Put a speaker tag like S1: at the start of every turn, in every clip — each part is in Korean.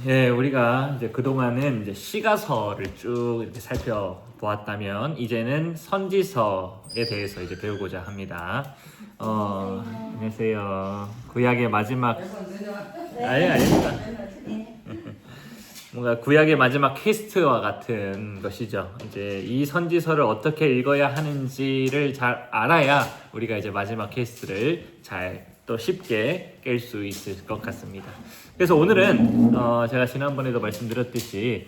S1: 예, 우리가 이제 그동안은 이제 시가서를 쭉 이렇게 살펴보았다면 이제는 선지서에 대해서 이제 배우고자 합니다. 안녕하세요. 구약의 마지막 아닙니다. 뭔가 구약의 마지막 퀘스트와 같은 것이죠. 이제 이 선지서를 어떻게 읽어야 하는지를 잘 알아야 우리가 이제 마지막 퀘스트를 잘 또 쉽게 깰 수 있을 것 같습니다. 그래서 오늘은 제가 지난번에도 말씀드렸듯이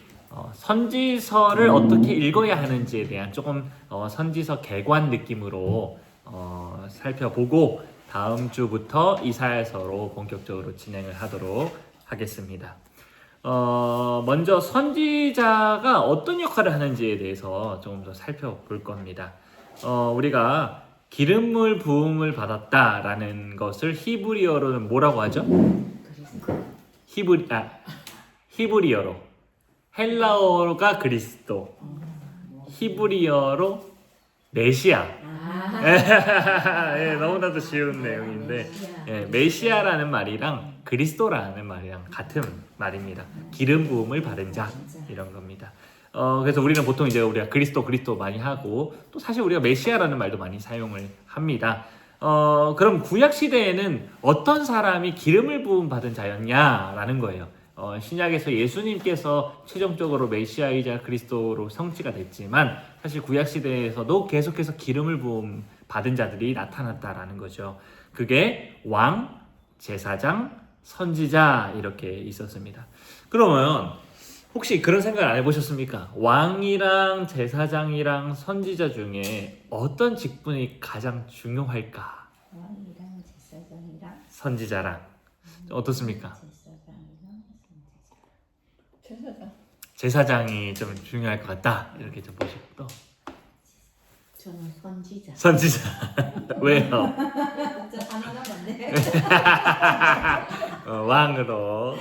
S1: 선지서를 어떻게 읽어야 하는지에 대한 조금 선지서 개관 느낌으로 살펴보고 다음 주부터 이사야서로 본격적으로 진행을 하도록 하겠습니다. 먼저 선지자가 어떤 역할을 하는지에 대해서 조금 더 살펴볼 겁니다. 우리가 기름물 부음을 받았다라는 것을 히브리어로는 뭐라고 하죠? 히브리어로. 헬라어가 그리스도. 히브리어로 메시아. 예, 너무나도 쉬운 내용인데 메시아라는 말이랑 그리스도라는 말이랑 같은 말입니다. 기름 부음을 받은 자 이런 겁니다. 그래서 우리는 보통 이제 우리가 그리스도 많이 하고 또 사실 우리가 메시아라는 말도 많이 사용을 합니다. 그럼 구약 시대에는 어떤 사람이 기름을 부음 받은 자였냐라는 거예요. 신약에서 예수님께서 최종적으로 메시아이자 그리스도로 성취가 됐지만 사실 구약 시대에서도 계속해서 기름을 부음 받은 자들이 나타났다라는 거죠. 그게 왕, 제사장, 선지자 이렇게 있었습니다. 그러면 혹시 그런 생각 안 해보셨습니까? 왕이랑 제사장이랑 선지자 중에 어떤 직분이 가장 중요할까?
S2: 왕이랑 제사장이랑
S1: 선지자랑 어떻습니까?
S2: 제사장.
S1: 제사장이 좀 중요할 것 같다 이렇게 좀 보시고
S2: 저는 선지자.
S1: 선지자 왜요?
S2: 저 하나 남았네.
S1: 왕으로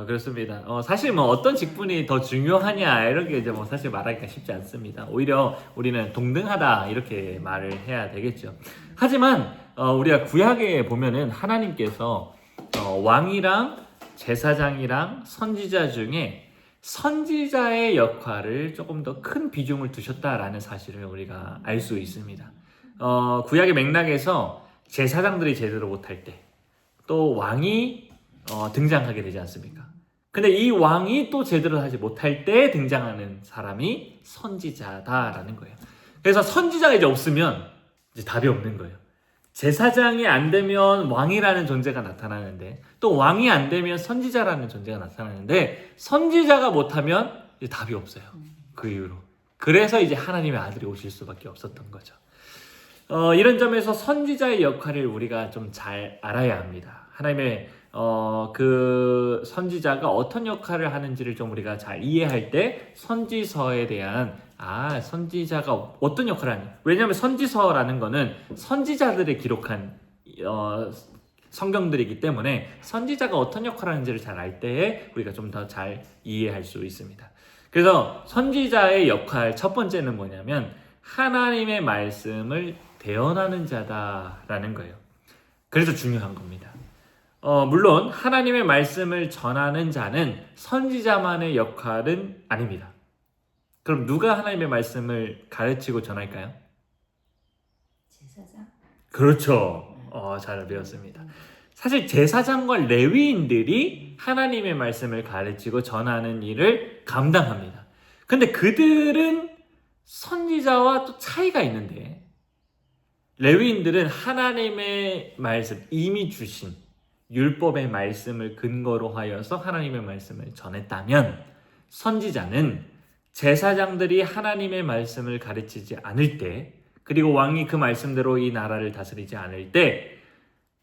S1: 그렇습니다. 사실 뭐 어떤 직분이 더 중요하냐 이런 게 이제 뭐 사실 말하기가 쉽지 않습니다. 오히려 우리는 동등하다 이렇게 말을 해야 되겠죠. 하지만 우리가 구약에 보면은 하나님께서 왕이랑 제사장이랑 선지자 중에 선지자의 역할을 조금 더 큰 비중을 두셨다라는 사실을 우리가 알 수 있습니다. 구약의 맥락에서 제사장들이 제대로 못할 때 또 왕이 등장하게 되지 않습니까? 근데 이 왕이 또 제대로 하지 못할 때 등장하는 사람이 선지자다라는 거예요. 그래서 선지자가 이제 없으면 이제 답이 없는 거예요. 제사장이 안 되면 왕이라는 존재가 나타나는데 또 왕이 안 되면 선지자라는 존재가 나타나는데 선지자가 못하면 이제 답이 없어요. 그 이후로. 그래서 이제 하나님의 아들이 오실 수밖에 없었던 거죠. 이런 점에서 선지자의 역할을 우리가 좀 잘 알아야 합니다. 하나님의 그 선지자가 어떤 역할을 하는지를 좀 우리가 잘 이해할 때 선지서에 대한 선지자가 어떤 역할을 하냐. 왜냐하면 선지서라는 거는 선지자들이 기록한 성경들이기 때문에 선지자가 어떤 역할을 하는지를 잘 알 때에 우리가 좀 더 잘 이해할 수 있습니다. 그래서 선지자의 역할 첫 번째는 뭐냐면 하나님의 말씀을 대언하는 자다라는 거예요. 그래서 중요한 겁니다. 물론 하나님의 말씀을 전하는 자는 선지자만의 역할은 아닙니다. 그럼 누가 하나님의 말씀을 가르치고 전할까요?
S2: 제사장.
S1: 그렇죠. 잘 배웠습니다. 사실 제사장과 레위인들이 하나님의 말씀을 가르치고 전하는 일을 감당합니다. 근데 그들은 선지자와 또 차이가 있는데 레위인들은 하나님의 말씀, 이미 주신 율법의 말씀을 근거로 하여서 하나님의 말씀을 전했다면 선지자는 제사장들이 하나님의 말씀을 가르치지 않을 때 그리고 왕이 그 말씀대로 이 나라를 다스리지 않을 때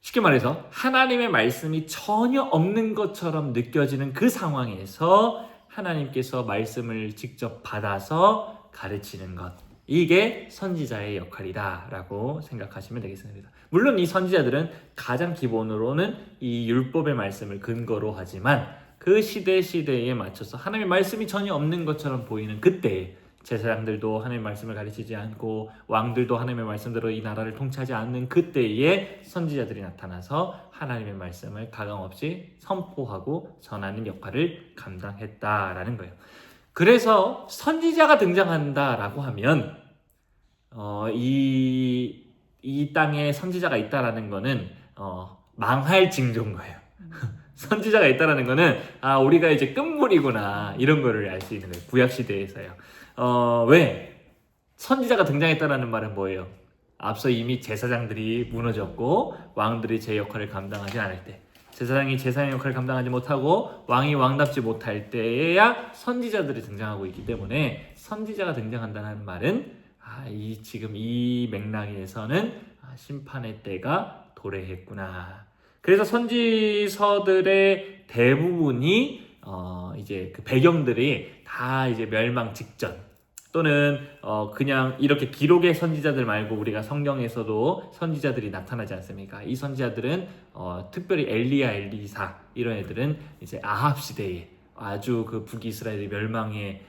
S1: 쉽게 말해서 하나님의 말씀이 전혀 없는 것처럼 느껴지는 그 상황에서 하나님께서 말씀을 직접 받아서 가르치는 것. 이게 선지자의 역할이다라고 생각하시면 되겠습니다. 물론 이 선지자들은 가장 기본으로는 이 율법의 말씀을 근거로 하지만 그 시대에 맞춰서 하나님의 말씀이 전혀 없는 것처럼 보이는 그때에 제사장들도 하나님의 말씀을 가르치지 않고 왕들도 하나님의 말씀대로 이 나라를 통치하지 않는 그때에 선지자들이 나타나서 하나님의 말씀을 가감없이 선포하고 전하는 역할을 감당했다라는 거예요. 그래서 선지자가 등장한다라고 하면 이 땅에 선지자가 있다라는 거는 망할 징조인 거예요. 선지자가 있다라는 거는 우리가 이제 끝물이구나 이런 거를 알 수 있는 거예요. 구약 시대에서요. 왜? 선지자가 등장했다라는 말은 뭐예요? 앞서 이미 제사장들이 무너졌고 왕들이 제 역할을 감당하지 않을 때, 제사장이 제사장 역할을 감당하지 못하고 왕이 왕답지 못할 때에야 선지자들이 등장하고 있기 때문에 선지자가 등장한다는 말은 지금 이 맥락에서는 심판의 때가 도래했구나. 그래서 선지서들의 대부분이 이제 그 배경들이 다 이제 멸망 직전 또는 그냥 이렇게 기록의 선지자들 말고 우리가 성경에서도 선지자들이 나타나지 않습니까? 이 선지자들은 특별히 엘리야, 엘리사 이런 애들은 이제 아합 시대에 아주 그 북이스라엘의 멸망의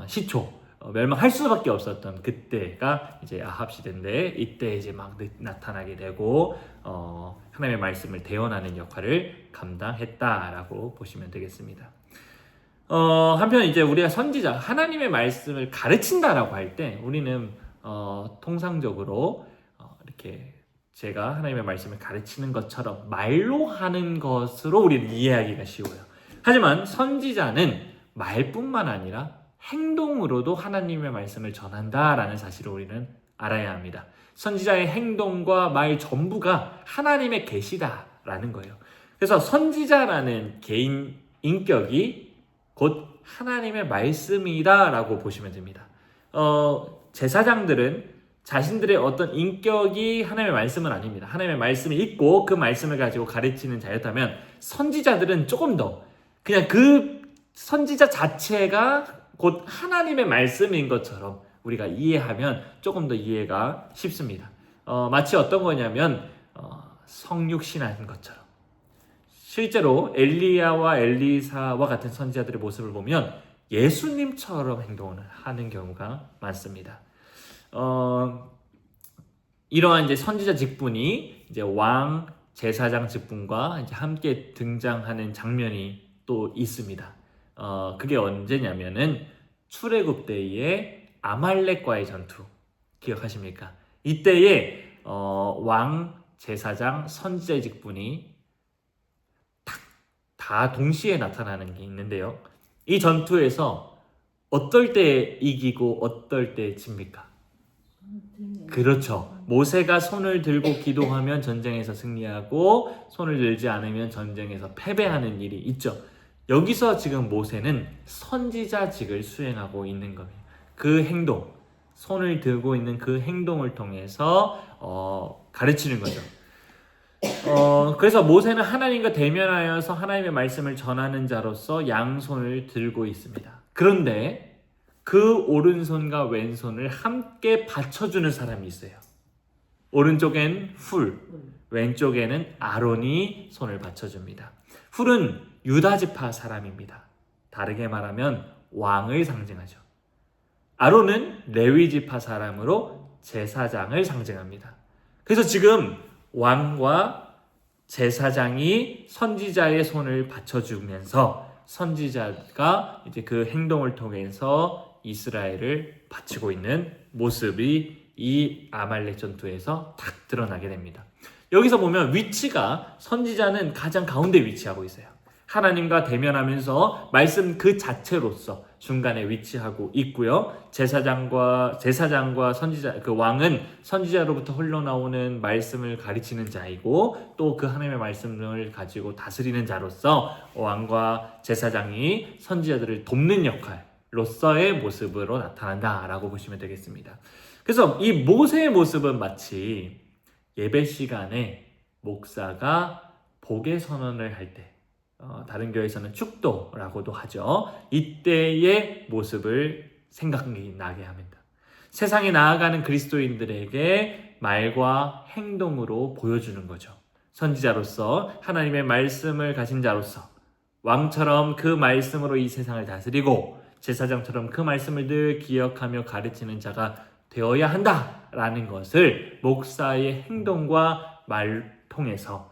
S1: 시초 멸망할 수밖에 없었던 그때가 이제 아합 시대인데 이때 이제 막 나타나게 되고 하나님의 말씀을 대언하는 역할을 감당했다라고 보시면 되겠습니다. 한편 이제 우리가 선지자 하나님의 말씀을 가르친다라고 할 때 우리는 통상적으로 이렇게 제가 하나님의 말씀을 가르치는 것처럼 말로 하는 것으로 우리는 이해하기가 쉬워요. 하지만 선지자는 말뿐만 아니라 행동으로도 하나님의 말씀을 전한다라는 사실을 우리는 알아야 합니다. 선지자의 행동과 말 전부가 하나님의 계시다라는 거예요. 그래서 선지자라는 개인 인격이 곧 하나님의 말씀이다라고 보시면 됩니다. 제사장들은 자신들의 어떤 인격이 하나님의 말씀은 아닙니다. 하나님의 말씀이 있고 그 말씀을 가지고 가르치는 자였다면 선지자들은 조금 더 그냥 그 선지자 자체가 곧 하나님의 말씀인 것처럼 우리가 이해하면 조금 더 이해가 쉽습니다. 마치 어떤 거냐면 성육신한 것처럼 실제로 엘리야와 엘리사와 같은 선지자들의 모습을 보면 예수님처럼 행동을 하는 경우가 많습니다. 이러한 이제 선지자 직분이 이제 왕 제사장 직분과 이제 함께 등장하는 장면이 또 있습니다. 그게 언제냐면은 출애굽 때의 아말렉과의 전투 기억하십니까? 이때에 왕, 제사장, 선지자의 직분이 다 동시에 나타나는 게 있는데요. 이 전투에서 어떨 때 이기고 어떨 때 집니까? 그렇죠. 모세가 손을 들고 기도하면 전쟁에서 승리하고 손을 들지 않으면 전쟁에서 패배하는 일이 있죠. 여기서 지금 모세는 선지자직을 수행하고 있는 거예요. 그 행동, 손을 들고 있는 그 행동을 통해서 가르치는 거죠. 그래서 모세는 하나님과 대면하여서 하나님의 말씀을 전하는 자로서 양손을 들고 있습니다. 그런데 그 오른손과 왼손을 함께 받쳐주는 사람이 있어요. 오른쪽엔 훌, 왼쪽에는 아론이 손을 받쳐줍니다. 훌은 유다지파 사람입니다. 다르게 말하면 왕을 상징하죠. 아론은 레위지파 사람으로 제사장을 상징합니다. 그래서 지금 왕과 제사장이 선지자의 손을 받쳐주면서 선지자가 이제 그 행동을 통해서 이스라엘을 바치고 있는 모습이 이 아말렉 전투에서 딱 드러나게 됩니다. 여기서 보면 위치가 선지자는 가장 가운데 위치하고 있어요. 하나님과 대면하면서 말씀 그 자체로서 중간에 위치하고 있고요. 제사장과 선지자, 그 왕은 선지자로부터 흘러나오는 말씀을 가르치는 자이고 또 그 하나님의 말씀을 가지고 다스리는 자로서 왕과 제사장이 선지자들을 돕는 역할로서의 모습으로 나타난다라고 보시면 되겠습니다. 그래서 이 모세의 모습은 마치 예배 시간에 목사가 복의 선언을 할 때 다른 교회에서는 축도라고도 하죠. 이때의 모습을 생각나게 합니다. 세상에 나아가는 그리스도인들에게 말과 행동으로 보여주는 거죠. 선지자로서 하나님의 말씀을 가진 자로서 왕처럼 그 말씀으로 이 세상을 다스리고 제사장처럼 그 말씀을 늘 기억하며 가르치는 자가 되어야 한다라는 것을 목사의 행동과 말 통해서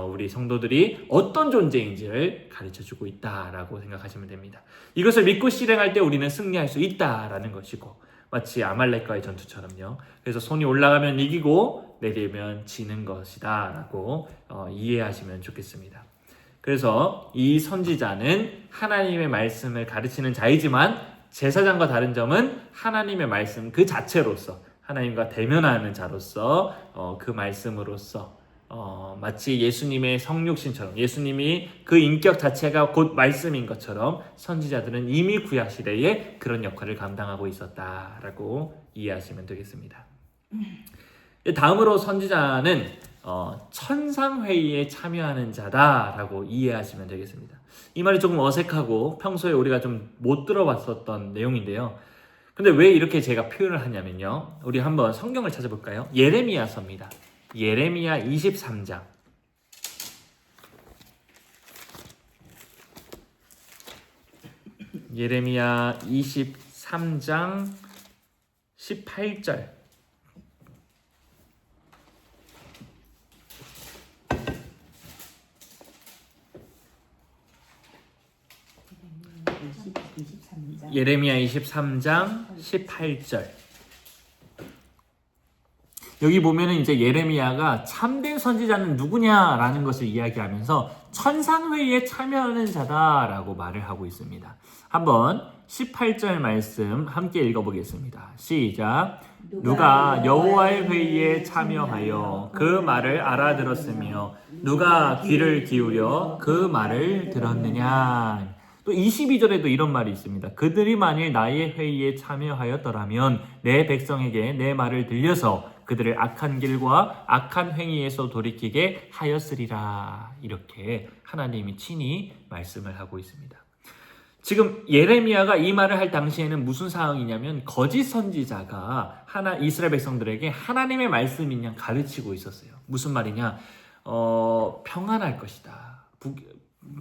S1: 우리 성도들이 어떤 존재인지를 가르쳐주고 있다라고 생각하시면 됩니다. 이것을 믿고 실행할 때 우리는 승리할 수 있다라는 것이고, 마치 아말렉과의 전투처럼요. 그래서 손이 올라가면 이기고 내리면 지는 것이다 라고 이해하시면 좋겠습니다. 그래서 이 선지자는 하나님의 말씀을 가르치는 자이지만 제사장과 다른 점은 하나님의 말씀 그 자체로서 하나님과 대면하는 자로서 그 말씀으로서 마치 예수님의 성육신처럼, 예수님이 그 인격 자체가 곧 말씀인 것처럼 선지자들은 이미 구약 시대에 그런 역할을 감당하고 있었다라고 이해하시면 되겠습니다. 다음으로 선지자는 천상회의에 참여하는 자다라고 이해하시면 되겠습니다. 이 말이 조금 어색하고 평소에 우리가 좀 못 들어봤었던 내용인데요. 근데 왜 이렇게 제가 표현을 하냐면요. 우리 한번 성경을 찾아볼까요? 예레미야서입니다. 예레미야 23장. 예레미야 23장 18절. 예레미야 23장 18절. 여기 보면은 이제 예레미야가 참된 선지자는 누구냐라는 것을 이야기하면서 천상회의에 참여하는 자다라고 말을 하고 있습니다. 한번 18절 말씀 함께 읽어보겠습니다. 시작. 누가 여호와의 회의에 참여하여 그 말을 알아들었으며 누가 귀를 기울여 그 말을 들었느냐. 또 22절에도 이런 말이 있습니다. 그들이 만일 나의 회의에 참여하였더라면 내 백성에게 내 말을 들려서 그들을 악한 길과 악한 행위에서 돌이키게 하였으리라. 이렇게 하나님이 친히 말씀을 하고 있습니다. 지금 예레미야가 이 말을 할 당시에는 무슨 상황이냐면 거짓 선지자가 이스라엘 백성들에게 하나님의 말씀인 양 가르치고 있었어요. 무슨 말이냐? 평안할 것이다.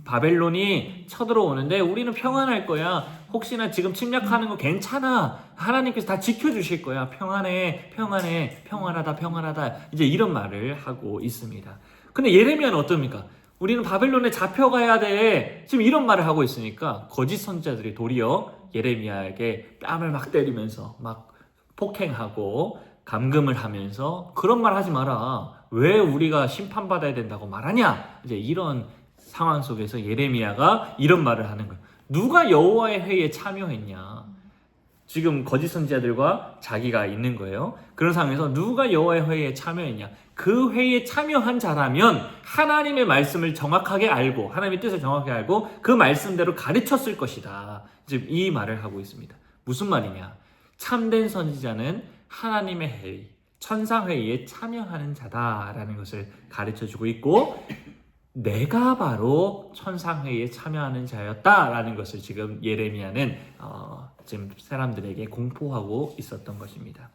S1: 바벨론이 쳐들어오는데 우리는 평안할 거야. 혹시나 지금 침략하는 거 괜찮아. 하나님께서 다 지켜주실 거야. 평안해, 평안해, 평안하다, 평안하다. 이제 이런 말을 하고 있습니다. 근데 예레미야는 어떻습니까? 우리는 바벨론에 잡혀가야 돼. 지금 이런 말을 하고 있으니까 거짓 선지자들이 도리어 예레미야에게 뺨을 막 때리면서 막 폭행하고 감금을 하면서 그런 말 하지 마라. 왜 우리가 심판받아야 된다고 말하냐? 이제 이런 상황 속에서 예레미야가 이런 말을 하는 거예요. 누가 여호와의 회의에 참여했냐? 지금 거짓 선지자들과 자기가 있는 거예요. 그런 상황에서 누가 여호와의 회의에 참여했냐? 그 회의에 참여한 자라면 하나님의 말씀을 정확하게 알고 하나님의 뜻을 정확하게 알고 그 말씀대로 가르쳤을 것이다. 지금 이 말을 하고 있습니다. 무슨 말이냐? 참된 선지자는 하나님의 회의, 천상회의에 참여하는 자다라는 것을 가르쳐주고 있고 내가 바로 천상회의에 참여하는 자였다라는 것을 지금 예레미야는 지금 사람들에게 공포하고 있었던 것입니다.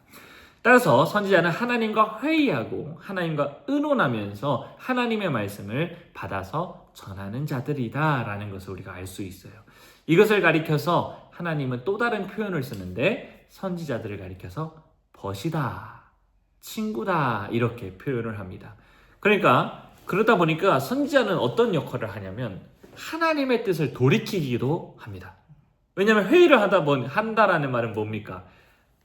S1: 따라서 선지자는 하나님과 회의하고 하나님과 의논하면서 하나님의 말씀을 받아서 전하는 자들이다라는 것을 우리가 알 수 있어요. 이것을 가리켜서 하나님은 또 다른 표현을 쓰는데 선지자들을 가리켜서 벗이다, 친구다 이렇게 표현을 합니다. 그러다 보니까 선지자는 어떤 역할을 하냐면 하나님의 뜻을 돌이키기도 합니다. 왜냐하면 회의를 한다라는 말은 뭡니까?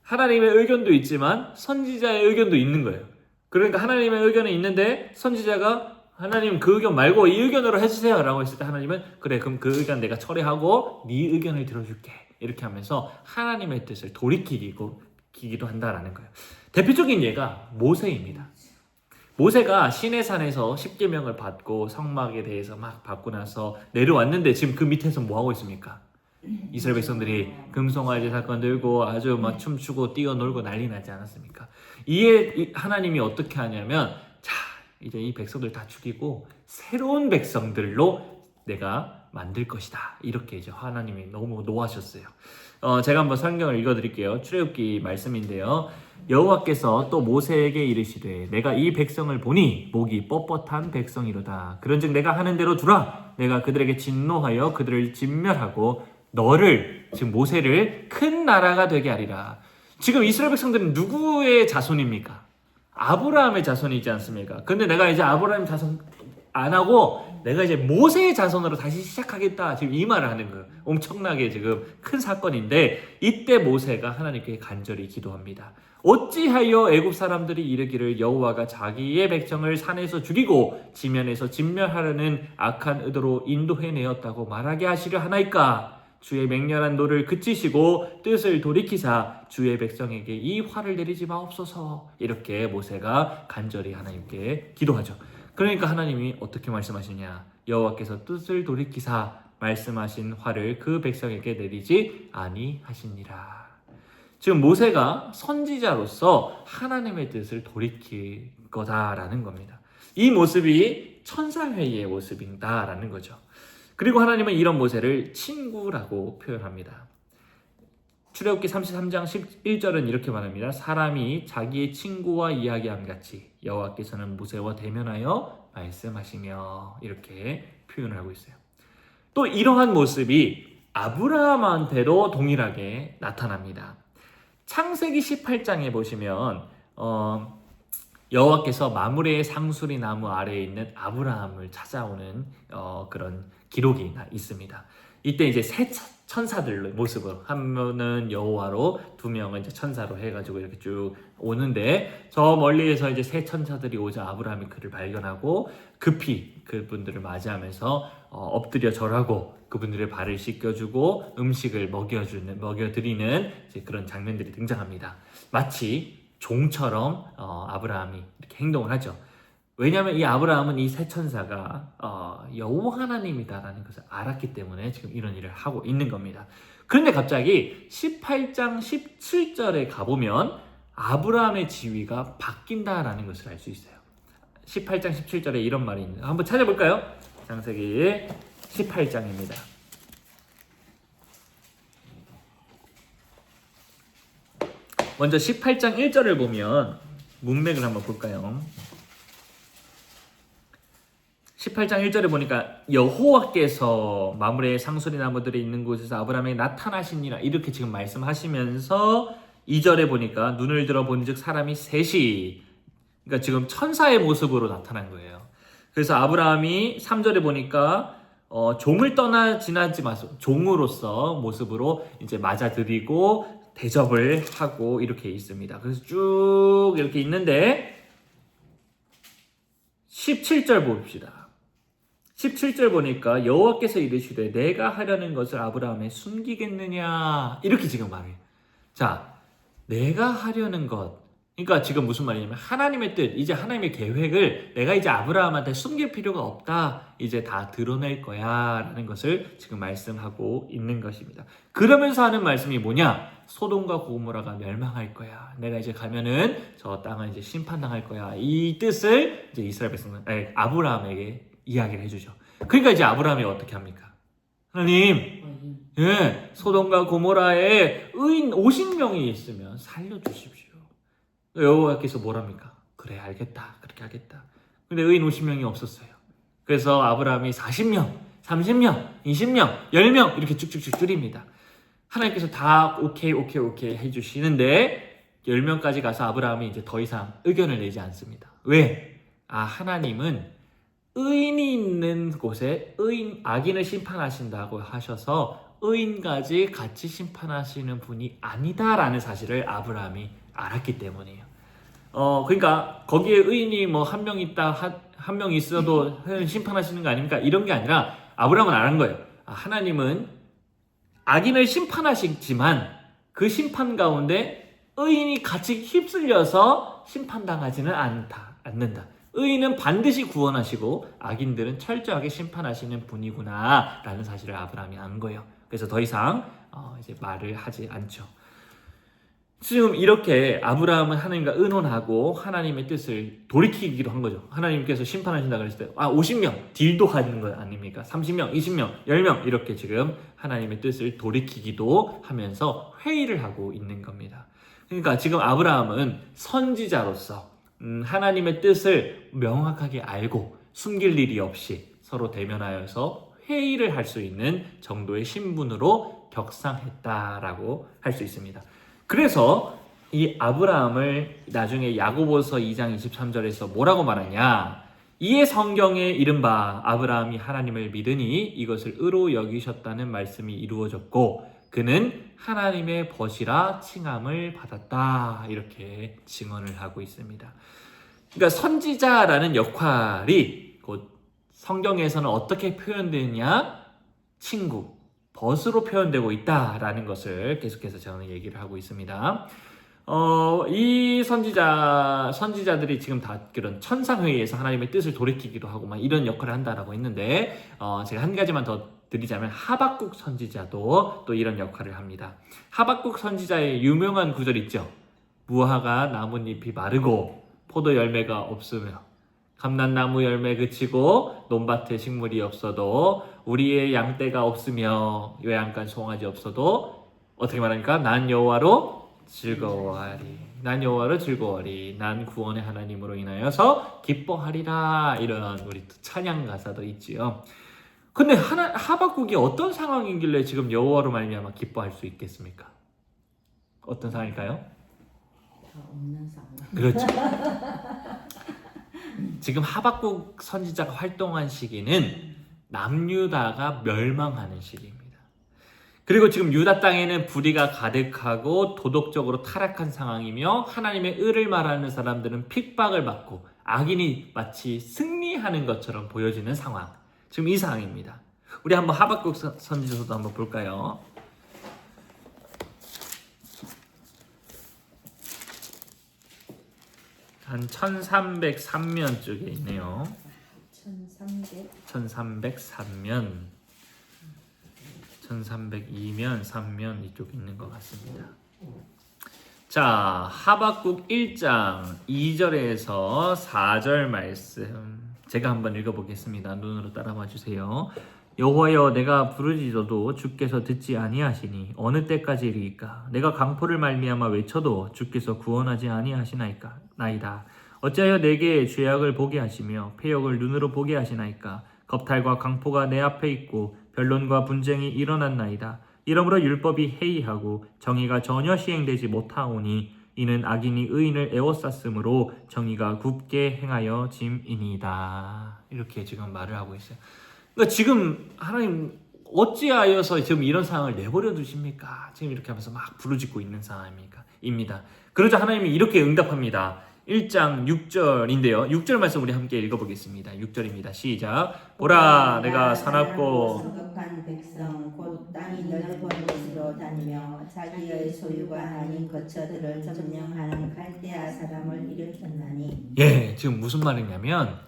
S1: 하나님의 의견도 있지만 선지자의 의견도 있는 거예요. 그러니까 하나님의 의견은 있는데 선지자가 하나님 그 의견 말고 이 의견으로 해주세요 라고 했을 때 하나님은 그래 그럼 그 의견 내가 처리하고 네 의견을 들어줄게 이렇게 하면서 하나님의 뜻을 돌이키기도 한다라는 거예요. 대표적인 예가 모세입니다. 모세가 시내산에서 십계명을 받고 성막에 대해서 막 받고 나서 내려왔는데 지금 그 밑에서 뭐 하고 있습니까? 이스라엘 백성들이 금송아지 사건 들고 아주 막 춤추고 뛰어놀고 난리 나지 않았습니까? 이에 하나님이 어떻게 하냐면 자 이제 이 백성들 다 죽이고 새로운 백성들로 내가 만들 것이다. 이렇게 이제 하나님이 너무 노하셨어요. 제가 한번 성경을 읽어드릴게요. 출애굽기 말씀인데요. 여호와께서 또 모세에게 이르시되 내가 이 백성을 보니 목이 뻣뻣한 백성이로다. 그런즉 내가 하는 대로 두라. 내가 그들에게 진노하여 그들을 진멸하고 너를, 지금 모세를 큰 나라가 되게 하리라. 지금 이스라엘 백성들은 누구의 자손입니까? 아브라함의 자손이지 않습니까? 근데 내가 이제 아브라함 자손 안 하고 내가 이제 모세의 자손으로 다시 시작하겠다. 지금 이 말을 하는 거예요. 엄청나게 지금 큰 사건인데 이때 모세가 하나님께 간절히 기도합니다. 어찌하여 애굽 사람들이 이르기를 여호와가 자기의 백성을 산에서 죽이고 지면에서 진멸하려는 악한 의도로 인도해내었다고 말하게 하시려 하나이까? 주의 맹렬한 노를 그치시고 뜻을 돌이키사 주의 백성에게 이 화를 내리지 마옵소서. 이렇게 모세가 간절히 하나님께 기도하죠. 그러니까 하나님이 어떻게 말씀하시냐? 여호와께서 뜻을 돌이키사 말씀하신 화를 그 백성에게 내리지 아니하시니라. 지금 모세가 선지자로서 하나님의 뜻을 돌이킬 거다라는 겁니다. 이 모습이 천사회의의 모습이다라는 거죠. 그리고 하나님은 이런 모세를 친구라고 표현합니다. 출애굽기 33장 11절은 이렇게 말합니다. 사람이 자기의 친구와 이야기함 같이 여호와께서는 모세와 대면하여 말씀하시며 이렇게 표현을 하고 있어요. 또 이러한 모습이 아브라함한테도 동일하게 나타납니다. 창세기 18장에 보시면 여호와께서 마므레의 상수리 나무 아래에 있는 아브라함을 찾아오는 그런 기록이 있습니다. 이때 이제 세 천사들의 모습으로 한 명은 여호와로 두 명은 이제 천사로 해가지고 이렇게 쭉 오는데 저 멀리에서 이제 세 천사들이 오자 아브라함이 그를 발견하고 급히 그분들을 맞이하면서 엎드려 절하고 그분들의 발을 씻겨주고 음식을 먹여드리는 이제 그런 장면들이 등장합니다. 마치 종처럼 아브라함이 이렇게 행동을 하죠. 왜냐하면 이 아브라함은 이 세 천사가 여호와 하나님이다라는 것을 알았기 때문에 지금 이런 일을 하고 있는 겁니다. 그런데 갑자기 18장 17절에 가보면 아브라함의 지위가 바뀐다라는 것을 알 수 있어요. 18장 17절에 이런 말이 있는데 한번 찾아볼까요? 창세기 18장입니다. 먼저 18장 1절을 보면 문맥을 한번 볼까요? 18장 1절에 보니까 여호와께서 마므레의 상수리 나무들이 있는 곳에서 아브라함에게 나타나시니라 이렇게 지금 말씀하시면서 2절에 보니까 눈을 들어 본즉 사람이 셋이 그러니까 지금 천사의 모습으로 나타난 거예요. 그래서 아브라함이 3절에 보니까 종을 떠나 지나지 마소 종으로서 모습으로 이제 맞아들이고 대접을 하고 이렇게 있습니다. 그래서 쭉 이렇게 있는데 17절 봅시다. 17절 보니까 여호와께서 이르시되 내가 하려는 것을 아브라함에 숨기겠느냐 이렇게 지금 말해요. 자, 내가 하려는 것 그러니까 지금 무슨 말이냐면 하나님의 뜻 이제 하나님의 계획을 내가 이제 아브라함한테 숨길 필요가 없다 이제 다 드러낼 거야 라는 것을 지금 말씀하고 있는 것입니다. 그러면서 하는 말씀이 뭐냐? 소돔과 고모라가 멸망할 거야. 내가 이제 가면은 저 땅은 이제 심판당할 거야. 이 뜻을 이제 이스라엘 백성은 아브라함에게 이야기를 해주죠. 그러니까 이제 아브라함이 어떻게 합니까? 하나님, 예, 소돔과 고모라에 의인 50명이 있으면 살려주십시오. 여호와께서 뭐랍니까? 그래 알겠다. 그렇게 하겠다. 근데 의인 50명이 없었어요. 그래서 아브라함이 40명, 30명, 20명, 10명 이렇게 쭉쭉쭉 줄입니다. 하나님께서 다 오케이 해주시는데 10명까지 가서 아브라함이 이제 더 이상 의견을 내지 않습니다. 왜? 하나님은 의인이 있는 곳에 악인을 심판하신다고 하셔서 의인까지 같이 심판하시는 분이 아니다라는 사실을 아브라함이 알았기 때문이에요. 그러니까 거기에 의인이 뭐 한 명 있다, 한 명 있어도 심판하시는 거 아닙니까? 이런 게 아니라 아브라함은 아는 거예요. 하나님은 악인을 심판하시지만 그 심판 가운데 의인이 같이 휩쓸려서 심판당하지는 않는다. 의인은 반드시 구원하시고 악인들은 철저하게 심판하시는 분이구나 라는 사실을 아브라함이 안 거예요. 그래서 더 이상 이제 말을 하지 않죠. 지금 이렇게 아브라함은 하나님과 의논하고 하나님의 뜻을 돌이키기로 한 거죠. 하나님께서 심판하신다 그랬을 때 50명 딜도 하는 거 아닙니까? 30명, 20명, 10명 이렇게 지금 하나님의 뜻을 돌이키기도 하면서 회의를 하고 있는 겁니다. 그러니까 지금 아브라함은 선지자로서 하나님의 뜻을 명확하게 알고 숨길 일이 없이 서로 대면하여서 회의를 할 수 있는 정도의 신분으로 격상했다라고 할 수 있습니다. 그래서 이 아브라함을 나중에 야고보서 2장 23절에서 뭐라고 말하냐? 이에 성경에 이른바 아브라함이 하나님을 믿으니 이것을 의로 여기셨다는 말씀이 이루어졌고 그는 하나님의 벗이라 칭함을 받았다. 이렇게 증언을 하고 있습니다. 그러니까 선지자라는 역할이 곧 성경에서는 어떻게 표현되느냐? 친구, 벗으로 표현되고 있다라는 것을 계속해서 저는 얘기를 하고 있습니다. 이 선지자들이 지금 다 그런 천상회의에서 하나님의 뜻을 돌이키기도 하고 막 이런 역할을 한다라고 했는데, 제가 한 가지만 더 드리자면 하박국 선지자도 또 이런 역할을 합니다. 하박국 선지자의 유명한 구절 있죠. 무화과 나뭇잎이 마르고 포도 열매가 없으며 감람나무 열매 그치고 논밭에 식물이 없어도 우리의 양떼가 없으며 요양간 송아지 없어도 어떻게 말합니까? 난 여호와로 즐거워하리. 난 여호와로 즐거워하리. 난 구원의 하나님으로 인하여서 기뻐하리라. 이런 우리 찬양 가사도 있지요. 근데 하박국이 어떤 상황이길래 지금 여호와로 말미암아 기뻐할 수 있겠습니까? 어떤 상황일까요?
S2: 다 없는 상황.
S1: 그렇죠. 지금 하박국 선지자가 활동한 시기는 남유다가 멸망하는 시기입니다. 그리고 지금 유다 땅에는 불의가 가득하고 도덕적으로 타락한 상황이며 하나님의 의를 말하는 사람들은 핍박을 받고 악인이 마치 승리하는 것처럼 보여지는 상황. 지금 이 상황입니다. 우리 한번 하박국 선지서도 한번 볼까요? 한 1303면 쪽에 있네요. 1303면 1302면 3면 이쪽에 있는 것 같습니다. 자, 하박국 1장 2절에서 4절 말씀 제가 한번 읽어보겠습니다. 눈으로 따라와 주세요. 여호와여 내가 부르짖어도 주께서 듣지 아니하시니 어느 때까지리이까? 내가 강포를 말미암아 외쳐도 주께서 구원하지 아니하시나이까? 나이다. 어찌하여 내게 죄악을 보게 하시며 패역을 눈으로 보게 하시나이까? 겁탈과 강포가 내 앞에 있고 변론과 분쟁이 일어났나이다. 이러므로 율법이 해이하고 정의가 전혀 시행되지 못하오니 이는 악인이 의인을 에워쌌으므로 정의가 굽게 행하여 짐이니이다. 이렇게 지금 말을 하고 있어요. 그러니까 지금 하나님 어찌하여서 지금 이런 상황을 내버려 두십니까? 지금 이렇게 하면서 막 부르짖고 있는 상황입니다. 그러자 하나님이 이렇게 응답합니다. 1장 6절인데요. 6절 말씀 우리 함께 읽어보겠습니다. 6절입니다. 시작. 보라 내가 사납고
S3: 성급한 백성 곧 땅이 넓은 곳으로 다니며 자기의 소유가 아닌 거처들을 점령하는 갈대아 사람을 일으켰나니.
S1: 예, 지금 무슨 말이냐면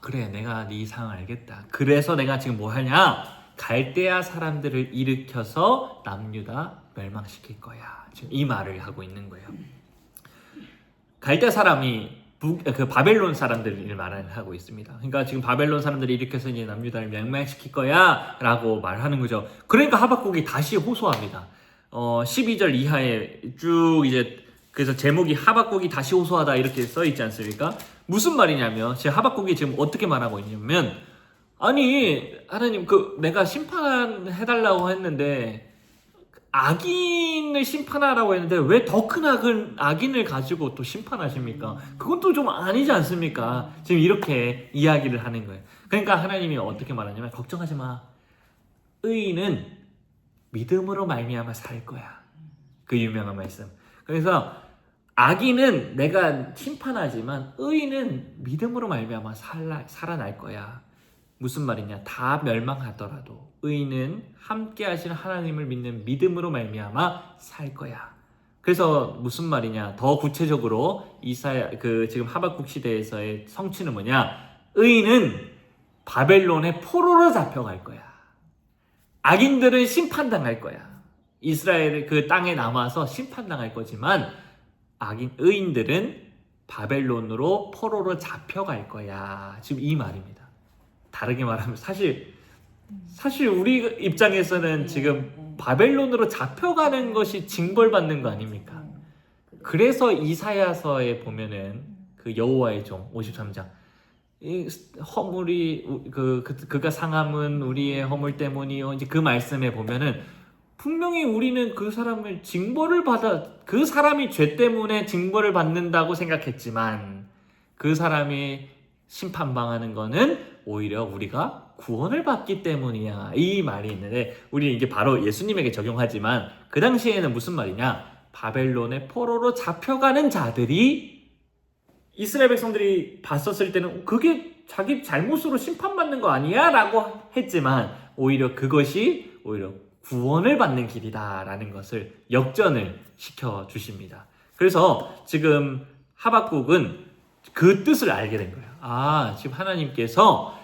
S1: 그래 내가 네 상황을 알겠다. 그래서 내가 지금 뭐 하냐? 갈대아 사람들을 일으켜서 남유다 멸망시킬 거야. 지금 이 말을 하고 있는 거예요. 갈대아 사람이 그 바벨론 사람들을 말하고 있습니다. 그러니까 지금 바벨론 사람들이 일으켜서 이제 남유다를 멸망시킬 거야 라고 말하는 거죠. 그러니까 하박국이 다시 호소합니다. 12절 이하에 쭉 이제 그래서 제목이 하박국이 다시 호소하다 이렇게 써 있지 않습니까? 무슨 말이냐면 제 하박국이 지금 어떻게 말하고 있냐면 아니 하나님 내가 심판해달라고 했는데 악인을 심판하라고 했는데 왜 더 큰 악인을 가지고 또 심판하십니까? 그건 또 좀 아니지 않습니까? 지금 이렇게 이야기를 하는 거예요. 그러니까 하나님이 어떻게 말하냐면 걱정하지 마. 의인은 믿음으로 말미암아 살 거야. 그 유명한 말씀. 그래서 악인은 내가 심판하지만 의인은 믿음으로 말미암아 살아날 거야. 무슨 말이냐? 다 멸망하더라도 의인은 함께 하시는 하나님을 믿는 믿음으로 말미암아 살 거야. 그래서 무슨 말이냐? 더 구체적으로 지금 하박국 시대에서의 성취는 뭐냐? 의인은 바벨론의 포로로 잡혀갈 거야. 악인들은 심판당할 거야. 이스라엘 그 땅에 남아서 심판당할 거지만 의인들은 바벨론으로 포로로 잡혀갈 거야. 지금 이 말입니다. 다르게 말하면 사실 우리 입장에서는 지금 바벨론으로 잡혀가는 것이 징벌받는 거 아닙니까? 그래서 이사야서에 보면은 그 여호와의 종 53장 이 허물이 그가 상함은 우리의 허물 때문이요. 이제 그 말씀에 보면은 분명히 우리는 그 사람을 그 사람이 죄 때문에 징벌을 받는다고 생각했지만 그 사람이 심판당하는 거는 오히려 우리가 구원을 받기 때문이야. 이 말이 있는데 우리 이게 바로 예수님에게 적용하지만 그 당시에는 무슨 말이냐? 바벨론의 포로로 잡혀가는 자들이 이스라엘 백성들이 봤었을 때는 그게 자기 잘못으로 심판받는 거 아니야? 라고 했지만 오히려 그것이 오히려 구원을 받는 길이다라는 것을 역전을 시켜주십니다. 그래서 지금 하박국은 그 뜻을 알게 된 거예요. 아, 지금 하나님께서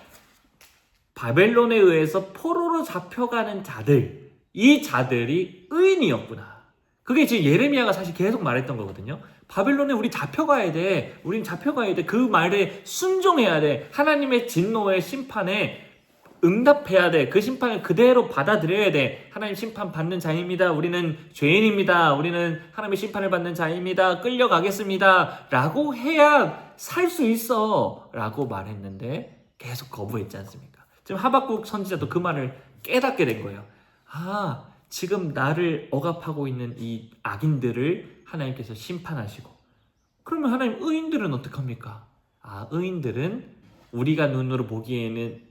S1: 바벨론에 의해서 포로로 잡혀가는 자들, 이 자들이 의인이었구나. 그게 지금 예레미야가 사실 계속 말했던 거거든요. 바벨론에 우리 잡혀가야 돼. 우린 잡혀가야 돼. 그 말에 순종해야 돼. 하나님의 진노의 심판에 응답해야 돼. 그 심판을 그대로 받아들여야 돼. 하나님 심판 받는 자입니다. 우리는 죄인입니다. 우리는 하나님의 심판을 받는 자입니다. 끌려가겠습니다. 라고 해야 살 수 있어. 라고 말했는데 계속 거부했지 않습니까? 지금 하박국 선지자도 그 말을 깨닫게 된 거예요. 아, 지금 나를 억압하고 있는 이 악인들을 하나님께서 심판하시고 그러면 하나님 의인들은 어떡합니까? 아, 의인들은 우리가 눈으로 보기에는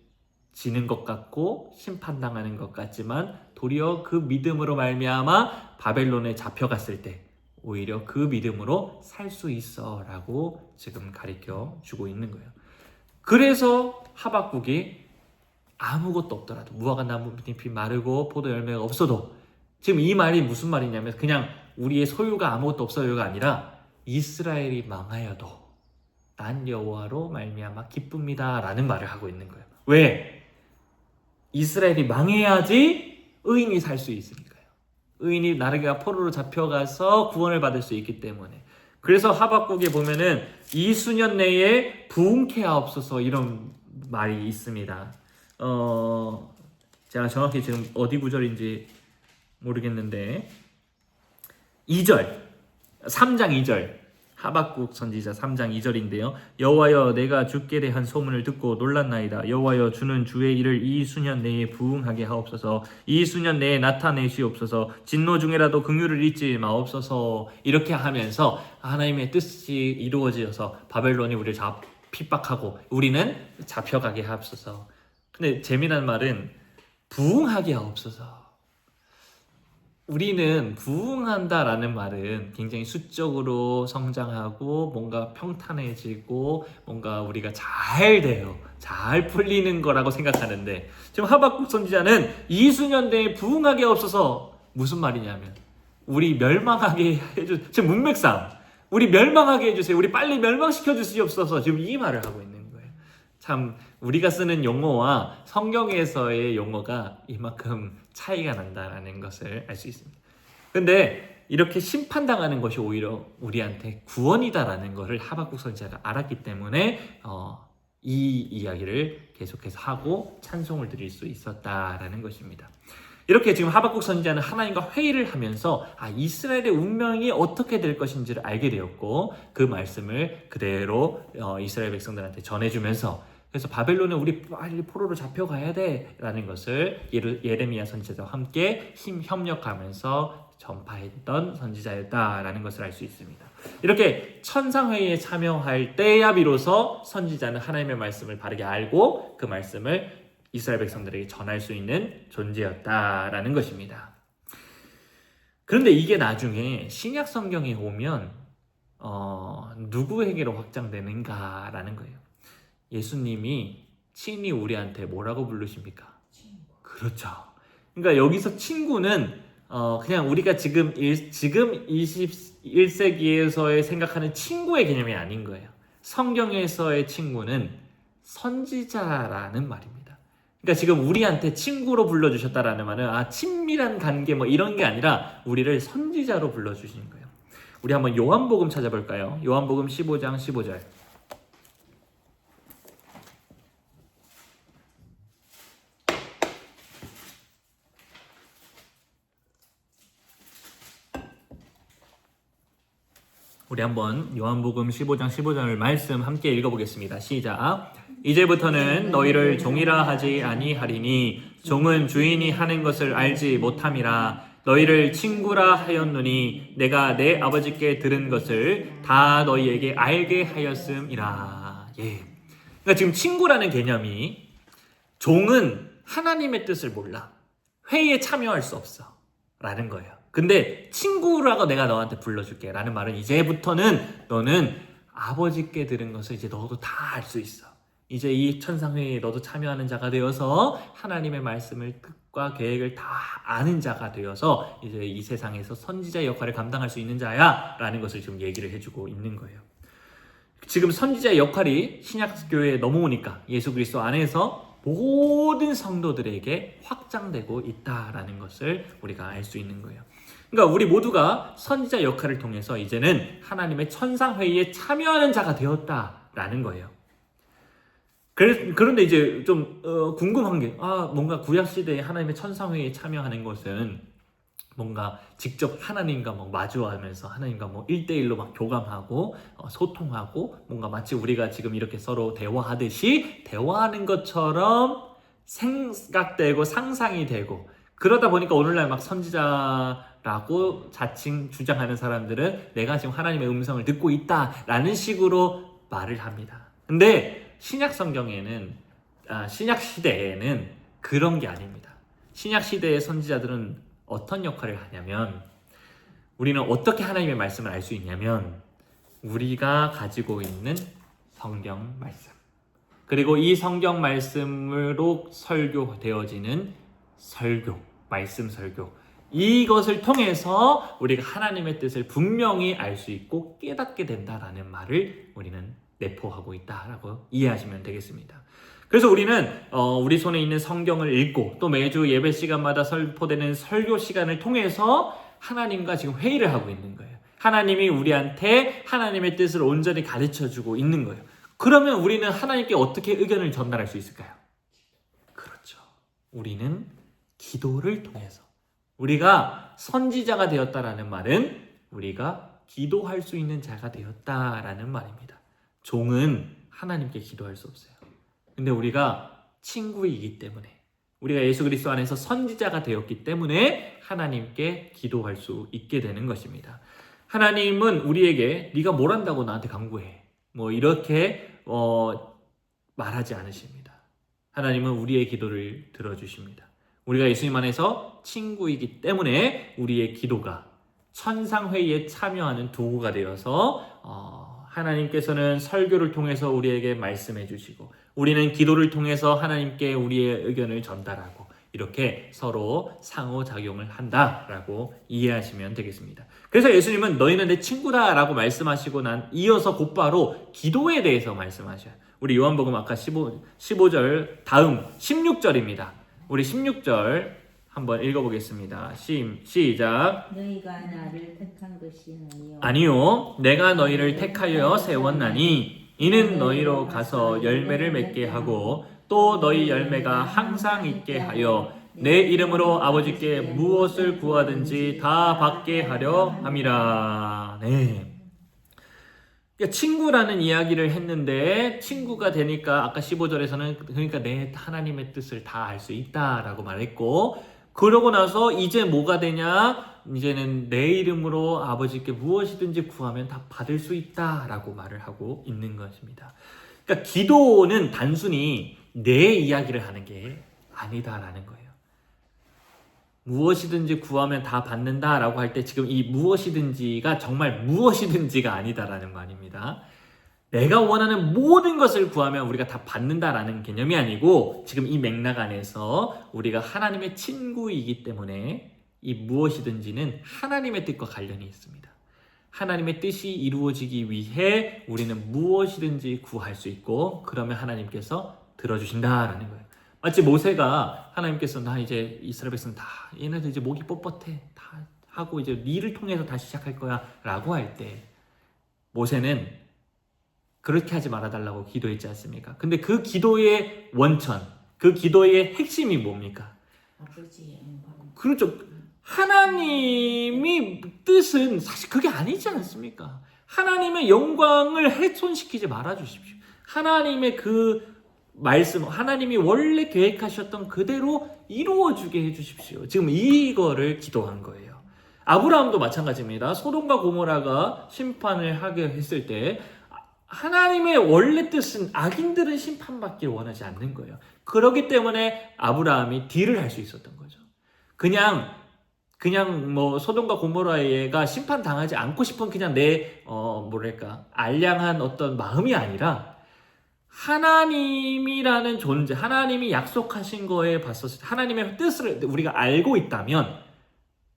S1: 지는 것 같고 심판당하는 것 같지만 도리어 그 믿음으로 말미암아 바벨론에 잡혀갔을 때 오히려 그 믿음으로 살 수 있어 라고 지금 가르쳐 주고 있는 거예요. 그래서 하박국이 아무것도 없더라도 무화과 나무 잎이 마르고 포도 열매가 없어도 지금 이 말이 무슨 말이냐면 그냥 우리의 소유가 아무것도 없어요가 아니라 이스라엘이 망하여도 난 여호와로 말미암아 기쁩니다 라는 말을 하고 있는 거예요. 왜? 이스라엘이 망해야지 의인이 살 수 있으니까요. 의인이 나르게가 포로로 잡혀가서 구원을 받을 수 있기 때문에. 그래서 하박국에 보면은 이 수년 내에 부흥케 하옵소서 이런 말이 있습니다. 제가 정확히 지금 어디 구절인지 모르겠는데 2절 3장 2절 하박국 선지자 3장 2절인데요. 여호와여 내가 주께 대한 소문을 듣고 놀랐나이다. 여호와여 주는 주의 일을 이 수년 내에 부응하게 하옵소서. 이 수년 내에 나타내시옵소서. 진노 중에라도 긍휼을 잊지 마옵소서. 이렇게 하면서 하나님의 뜻이 이루어져서 바벨론이 우리를 핍박하고 우리는 잡혀가게 하옵소서. 근데 재미난 말은 부응하게 하옵소서. 우리는 부흥한다라는 말은 굉장히 수적으로 성장하고 뭔가 평탄해지고 뭔가 우리가 잘 돼요. 잘 풀리는 거라고 생각하는데 지금 하박국 선지자는 이수년 내에 부흥하게 없어서 무슨 말이냐면 우리 멸망하게 해주 지금 문맥상 우리 멸망하게 해주세요. 우리 빨리 멸망시켜 주시옵소서. 지금 이 말을 하고 있는 거예요. 참 우리가 쓰는 용어와 성경에서의 용어가 이만큼 차이가 난다라는 것을 알 수 있습니다. 근데 이렇게 심판당하는 것이 오히려 우리한테 구원이다라는 것을 하박국 선지자가 알았기 때문에 이 이야기를 계속해서 하고 찬송을 드릴 수 있었다라는 것입니다. 이렇게 지금 하박국 선지자는 하나님과 회의를 하면서 이스라엘의 운명이 어떻게 될 것인지를 알게 되었고 그 말씀을 그대로 이스라엘 백성들한테 전해주면서 그래서 바벨론에 우리 빨리 포로로 잡혀가야 돼 라는 것을 예레미야 선지자와 함께 협력하면서 전파했던 선지자였다라는 것을 알 수 있습니다. 이렇게 천상회의에 참여할 때야 비로소 선지자는 하나님의 말씀을 바르게 알고 그 말씀을 이스라엘 백성들에게 전할 수 있는 존재였다라는 것입니다. 그런데 이게 나중에 신약 성경에 오면 누구에게로 확장되는가라는 거예요. 예수님이 친히 우리한테 뭐라고 부르십니까? 친구. 그렇죠. 그러니까 여기서 친구는 그냥 우리가 지금 21세기에서의 생각하는 친구의 개념이 아닌 거예요. 성경에서의 친구는 선지자라는 말입니다. 그러니까 지금 우리한테 친구로 불러주셨다라는 말은 친밀한 관계 뭐 이런 게 아니라 우리를 선지자로 불러주신 거예요. 우리 한번 요한복음 찾아볼까요? 요한복음 15장 15절. 우리 한번 요한복음 15장 15절을 말씀 함께 읽어보겠습니다. 시작. 이제부터는 너희를 종이라 하지 아니하리니 종은 주인이 하는 것을 알지 못함이라. 너희를 친구라 하였노니 내가 내 아버지께 들은 것을 다 너희에게 알게 하였음이라. 예. 그러니까 지금 친구라는 개념이 종은 하나님의 뜻을 몰라. 회의에 참여할 수 없어. 라는 거예요. 근데 친구라고 내가 너한테 불러줄게. 라는 말은 이제부터는 너는 아버지께 들은 것을 이제 너도 다 알 수 있어. 이제 이 천상회의에 너도 참여하는 자가 되어서 하나님의 말씀을 뜻과 계획을 다 아는 자가 되어서 이제 이 세상에서 선지자의 역할을 감당할 수 있는 자야 라는 것을 지금 얘기를 해주고 있는 거예요. 지금 선지자의 역할이 신약교회에 넘어오니까 예수 그리스도 안에서 모든 성도들에게 확장되고 있다라는 것을 우리가 알 수 있는 거예요. 그러니까 우리 모두가 선지자 역할을 통해서 이제는 하나님의 천상회의에 참여하는 자가 되었다라는 거예요. 그런데 이제 좀 궁금한 게 뭔가 구약시대에 하나님의 천상회의에 참여하는 것은 뭔가 직접 하나님과 막 마주하면서 하나님과 뭐 1대1로 막 교감하고 소통하고 뭔가 마치 우리가 지금 이렇게 서로 대화하듯이 대화하는 것처럼 생각되고 상상이 되고, 그러다 보니까 오늘날 막 선지자라고 자칭 주장하는 사람들은 내가 지금 하나님의 음성을 듣고 있다라는 식으로 말을 합니다. 근데 신약 성경에는 신약 시대에는 그런 게 아닙니다. 신약 시대의 선지자들은 어떤 역할을 하냐면, 우리는 어떻게 하나님의 말씀을 알 수 있냐면 우리가 가지고 있는 성경 말씀, 그리고 이 성경 말씀으로 설교되어지는 설교, 말씀 설교, 이것을 통해서 우리가 하나님의 뜻을 분명히 알 수 있고 깨닫게 된다라는 말을 우리는 내포하고 있다라고 이해하시면 되겠습니다. 그래서 우리는 우리 손에 있는 성경을 읽고 또 매주 예배 시간마다 선포되는 설교 시간을 통해서 하나님과 지금 회의를 하고 있는 거예요. 하나님이 우리한테 하나님의 뜻을 온전히 가르쳐주고 있는 거예요. 그러면 우리는 하나님께 어떻게 의견을 전달할 수 있을까요? 그렇죠. 우리는 기도를 통해서. 우리가 선지자가 되었다라는 말은 우리가 기도할 수 있는 자가 되었다라는 말입니다. 종은 하나님께 기도할 수 없어요. 근데 우리가 친구이기 때문에, 우리가 예수 그리스도 안에서 선지자가 되었기 때문에 하나님께 기도할 수 있게 되는 것입니다. 하나님은 우리에게 네가 뭘 한다고 나한테 간구해, 뭐 이렇게 말하지 않으십니다. 하나님은 우리의 기도를 들어주십니다. 우리가 예수님 안에서 친구이기 때문에 우리의 기도가 천상회의에 참여하는 도구가 되어서 하나님께서는 설교를 통해서 우리에게 말씀해 주시고, 우리는 기도를 통해서 하나님께 우리의 의견을 전달하고, 이렇게 서로 상호작용을 한다라고 이해하시면 되겠습니다. 그래서 예수님은 너희는 내 친구다라고 말씀하시고 난 이어서 곧바로 기도에 대해서 말씀하셔요. 우리 요한복음 아까 15절 다음 16절입니다. 우리 16절 한번 읽어보겠습니다. 시작.
S2: 너희가 나를 택한 것이
S1: 아니요, 내가 너희를 택하여 세웠나니 이는 너희로 가서 열매를 맺게 하고 또 너희 열매가 항상 있게 하여 내 이름으로 아버지께 무엇을 구하든지 다 받게 하려 함이라. 네. 그러니까 친구라는 이야기를 했는데, 친구가 되니까 아까 15절에서는 그러니까 내 하나님의 뜻을 다 알 수 있다라고 말했고, 그러고 나서 이제 뭐가 되냐? 이제는 내 이름으로 아버지께 무엇이든지 구하면 다 받을 수 있다라고 말을 하고 있는 것입니다. 그러니까 기도는 단순히 내 이야기를 하는 게 아니다라는 거예요. 무엇이든지 구하면 다 받는다라고 할 때 지금 이 무엇이든지가 정말 무엇이든지가 아니다라는 말입니다. 내가 원하는 모든 것을 구하면 우리가 다 받는다라는 개념이 아니고, 지금 이 맥락 안에서 우리가 하나님의 친구이기 때문에 이 무엇이든지는 하나님의 뜻과 관련이 있습니다. 하나님의 뜻이 이루어지기 위해 우리는 무엇이든지 구할 수 있고, 그러면 하나님께서 들어주신다라는 거예요. 마치 모세가 하나님께서 나 이제 이스라엘 백성 다 얘네들 이제 목이 뻣뻣해 다 하고 이제 니를 통해서 다시 시작할 거야 라고 할 때 모세는 그렇게 하지 말아달라고 기도했지 않습니까? 근데 그 기도의 원천, 그 기도의 핵심이 뭡니까?
S2: 아버지의 영광.
S1: 그렇죠. 하나님이 뜻은 사실 그게 아니지 않습니까? 하나님의 영광을 훼손시키지 말아주십시오. 하나님의 그 말씀, 하나님이 원래 계획하셨던 그대로 이루어주게 해주십시오. 지금 이거를 기도한 거예요. 아브라함도 마찬가지입니다. 소돔과 고모라가 심판을 하게 했을 때 하나님의 원래 뜻은 악인들은 심판받길 원하지 않는 거예요. 그렇기 때문에 아브라함이 딜을 할 수 있었던 거죠. 그냥 뭐 소돔과 고모라가 심판당하지 않고 싶은 그냥 내 알량한 어떤 마음이 아니라 하나님이라는 존재, 하나님이 약속하신 거에 봤었을 때 하나님의 뜻을 우리가 알고 있다면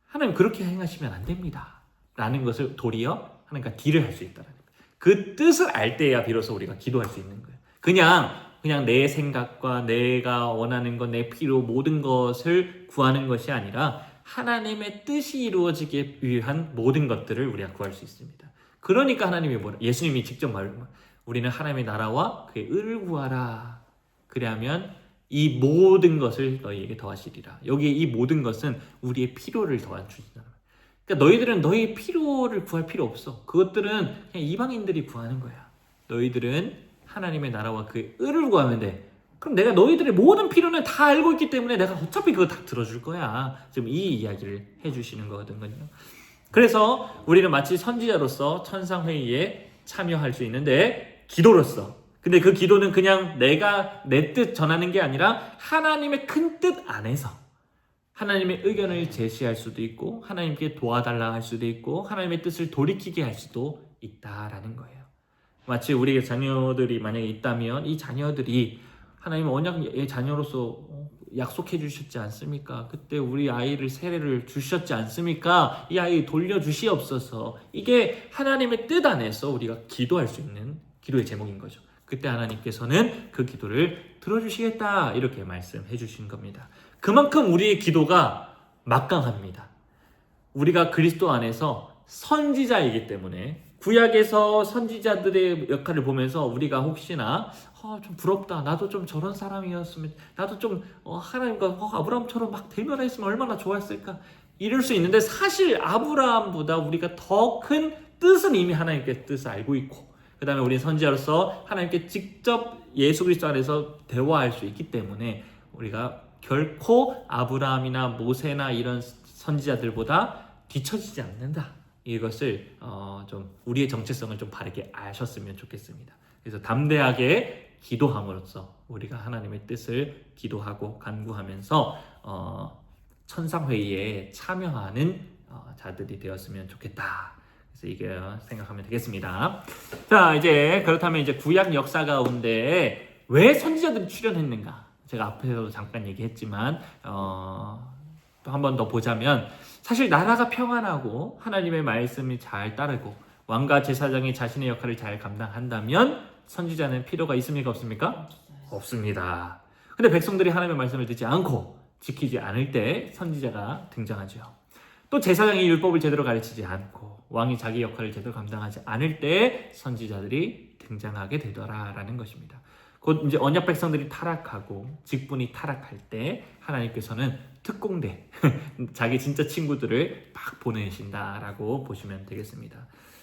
S1: 하나님 그렇게 행하시면 안 됩니다 라는 것을 도리어 하나님과 딜을 할 수 있다는 거예요. 그 뜻을 알 때야 비로소 우리가 기도할 수 있는 거예요. 그냥 내 생각과 내가 원하는 것, 내 필요 모든 것을 구하는 것이 아니라 하나님의 뜻이 이루어지기 위한 모든 것들을 우리가 구할 수 있습니다. 그러니까 하나님이 예수님이 직접 우리는 하나님의 나라와 그의 의를 구하라. 그리하면 이 모든 것을 너희에게 더하시리라. 여기에 이 모든 것은 우리의 필요를 더해주시잖아요. 그러니까 너희들은 너희 필요를 구할 필요 없어. 그것들은 그냥 이방인들이 구하는 거야. 너희들은 하나님의 나라와 그의 의를 구하면 돼. 그럼 내가 너희들의 모든 필요는 다 알고 있기 때문에 내가 어차피 그거 다 들어줄 거야. 지금 이 이야기를 해주시는 거거든요. 그래서 우리는 마치 선지자로서 천상회의에 참여할 수 있는데 기도로서, 근데 그 기도는 그냥 내가 내 뜻 전하는 게 아니라 하나님의 큰 뜻 안에서 하나님의 의견을 제시할 수도 있고 하나님께 도와달라 할 수도 있고 하나님의 뜻을 돌이키게 할 수도 있다라는 거예요. 마치 우리의 자녀들이 만약에 있다면 이 자녀들이 하나님 언약의 자녀로서 약속해 주셨지 않습니까? 그때 우리 아이를 세례를 주셨지 않습니까? 이 아이 돌려주시옵소서. 이게 하나님의 뜻 안에서 우리가 기도할 수 있는 기도의 제목인 거죠. 그때 하나님께서는 그 기도를 들어주시겠다 이렇게 말씀해 주신 겁니다. 그만큼 우리의 기도가 막강합니다. 우리가 그리스도 안에서 선지자이기 때문에 구약에서 선지자들의 역할을 보면서 우리가 혹시나 좀 부럽다. 나도 좀 저런 사람이었으면, 나도 좀 하나님과 아브라함처럼 막 대면했으면 얼마나 좋았을까. 이럴 수 있는데 사실 아브라함보다 우리가 더 큰 뜻은 이미 하나님께 뜻을 알고 있고 그 다음에 우리 선지자로서 하나님께 직접 예수 그리스도 안에서 대화할 수 있기 때문에 우리가 결코 아브라함이나 모세나 이런 선지자들보다 뒤처지지 않는다. 이것을 좀 우리의 정체성을 좀 바르게 아셨으면 좋겠습니다. 그래서 담대하게 기도함으로써 우리가 하나님의 뜻을 기도하고 간구하면서 천상회의에 참여하는 자들이 되었으면 좋겠다. 그래서 이게 생각하면 되겠습니다. 자, 이제 그렇다면 이제 구약 역사 가운데 왜 선지자들이 출연했는가? 제가 앞에서도 잠깐 얘기했지만 또 한 번 더 보자면 사실 나라가 평안하고 하나님의 말씀이 잘 따르고 왕과 제사장이 자신의 역할을 잘 감당한다면 선지자는 필요가 있습니까? 없습니까? 없습니다. 근데 백성들이 하나님의 말씀을 듣지 않고 지키지 않을 때 선지자가 등장하죠. 또 제사장이 율법을 제대로 가르치지 않고 왕이 자기 역할을 제대로 감당하지 않을 때 선지자들이 등장하게 되더라라는 것입니다. 곧 이제 언약 백성들이 타락하고 직분이 타락할 때 하나님께서는 특공대, 자기 진짜 친구들을 막 보내신다라고 보시면 되겠습니다.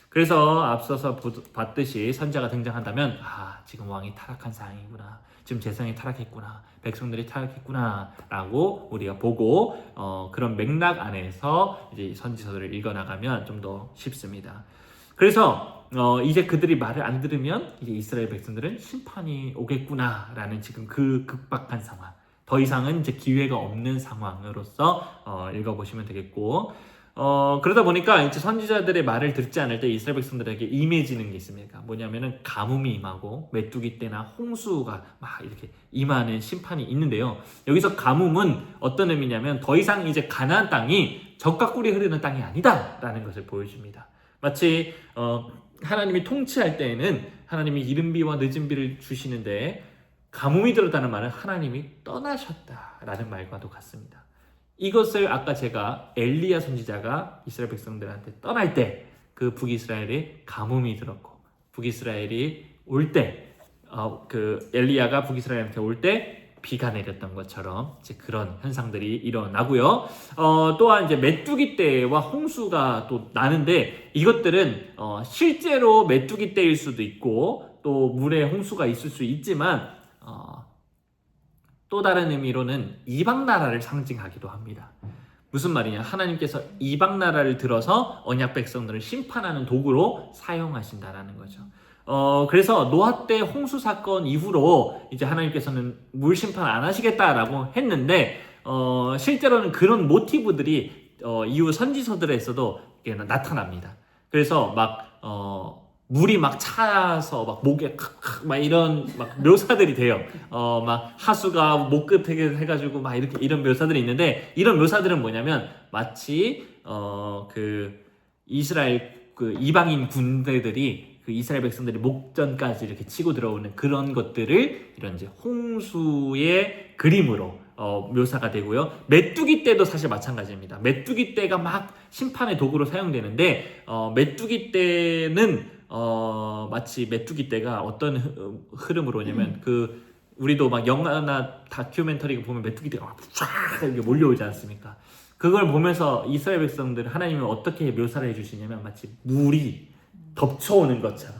S1: 그래서 앞서서 봤듯이 선지자가 등장한다면 지금 왕이 타락한 상황이구나. 지금 제사장이 타락했구나. 백성들이 타락했구나 라고 우리가 보고 그런 맥락 안에서 이제 선지서들을 읽어나가면 좀 더 쉽습니다. 그래서 이제 그들이 말을 안 들으면 이제 이스라엘 백성들은 심판이 오겠구나 라는 지금 그 급박한 상황, 더 이상은 이제 기회가 없는 상황으로서 읽어보시면 되겠고 그러다 보니까 이제 선지자들의 말을 듣지 않을 때 이스라엘 백성들에게 임해지는 게 있습니다. 뭐냐면은 가뭄이 임하고 메뚜기 떼나 홍수가 막 이렇게 임하는 심판이 있는데요. 여기서 가뭄은 어떤 의미냐면 더 이상 이제 가나안 땅이 젖과 꿀이 흐르는 땅이 아니다라는 것을 보여줍니다. 마치 하나님이 통치할 때에는 하나님이 이른 비와 늦은 비를 주시는데 가뭄이 들었다는 말은 하나님이 떠나셨다라는 말과도 같습니다. 이것을 아까 제가 엘리야 선지자가 이스라엘 백성들한테 떠날 때 그 북이스라엘에 가뭄이 들었고 북이스라엘이 올 때 그 엘리야가 북이스라엘한테 올 때 비가 내렸던 것처럼 이제 그런 현상들이 일어나고요. 또한 이제 메뚜기 떼와 홍수가 또 나는데 이것들은 실제로 메뚜기 떼일 수도 있고 또 물에 홍수가 있을 수 있지만 또 다른 의미로는 이방 나라를 상징하기도 합니다. 무슨 말이냐? 하나님께서 이방 나라를 들어서 언약 백성들을 심판하는 도구로 사용하신다라는 거죠. 그래서 노아 때 홍수 사건 이후로 이제 하나님께서는 물 심판 안 하시겠다라고 했는데 실제로는 그런 모티브들이 이후 선지서들에서도 나타납니다. 그래서 막 물이 막 차서 막 목에 막 이런 막 묘사들이 돼요. 막 하수가 목 끝에 해가지고 막 이렇게 이런 묘사들이 있는데, 이런 묘사들은 뭐냐면 마치 그 이스라엘 그 이방인 군대들이 그 이스라엘 백성들이 목전까지 이렇게 치고 들어오는 그런 것들을 이런 이제 홍수의 그림으로 묘사가 되고요. 메뚜기 떼도 사실 마찬가지입니다. 메뚜기 떼가 막 심판의 도구로 사용되는데 메뚜기 떼는 마치 메뚜기 떼가 어떤 흐름으로 오냐면 그 우리도 막 영화나 다큐멘터리 보면 메뚜기 떼가 막 쫙 이렇게 몰려오지 않습니까? 그걸 보면서 이스라엘 백성들 하나님은 어떻게 묘사를 해주시냐면 마치 물이 덮쳐오는 것처럼.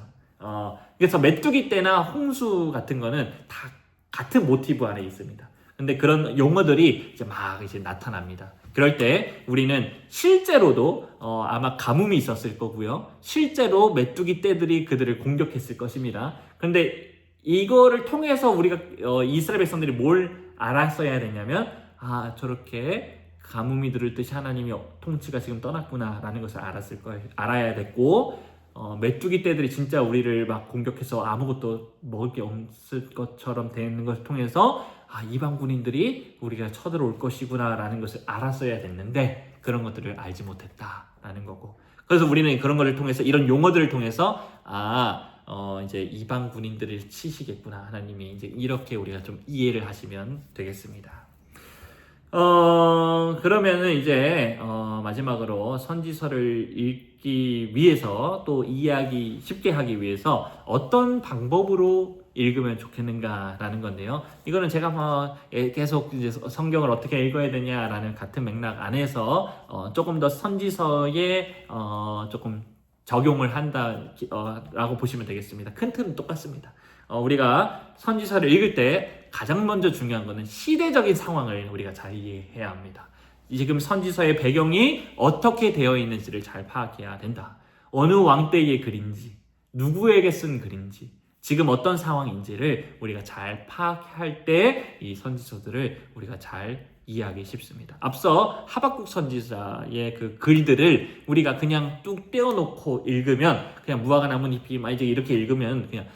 S1: 그래서 메뚜기 떼나 홍수 같은 거는 다 같은 모티브 안에 있습니다. 근데 그런 용어들이 이제 나타납니다. 그럴 때 우리는 실제로도 아마 가뭄이 있었을 거고요. 실제로 메뚜기 떼들이 그들을 공격했을 것입니다. 그런데 이거를 통해서 우리가 이스라엘 백성들이 뭘 알았어야 되냐면, 저렇게 가뭄이 들을 듯이 하나님이 통치가 지금 떠났구나라는 것을 알아야 됐고, 메뚜기 떼들이 진짜 우리를 막 공격해서 아무것도 먹을 게 없을 것처럼 되는 것을 통해서 이방 군인들이 우리가 쳐들어올 것이구나 라는 것을 알았어야 됐는데 그런 것들을 알지 못했다라는 거고, 그래서 우리는 그런 것을 통해서 이런 용어들을 통해서 이제 이방 군인들을 치시겠구나 하나님이, 이제 이렇게 우리가 좀 이해를 하시면 되겠습니다. 그러면은 이제 마지막으로 선지서를 읽기 위해서, 또 이해하기 쉽게 하기 위해서 어떤 방법으로 읽으면 좋겠는가라는 건데요. 이거는 제가 계속 이제 성경을 어떻게 읽어야 되냐라는 같은 맥락 안에서 조금 더 선지서에 조금 적용을 한다라고 보시면 되겠습니다. 큰 틀은 똑같습니다. 우리가 선지서를 읽을 때 가장 먼저 중요한 것은 시대적인 상황을 우리가 잘 이해해야 합니다. 지금 선지서의 배경이 어떻게 되어 있는지를 잘 파악해야 된다. 어느 왕 때의 글인지, 누구에게 쓴 글인지, 지금 어떤 상황인지를 우리가 잘 파악할 때 이 선지서들을 우리가 잘 이해하기 쉽습니다. 앞서 하박국 선지자의 그 글들을 우리가 그냥 뚝 떼어놓고 읽으면, 그냥 무화과 나뭇잎이 막 이제 이렇게 읽으면 그냥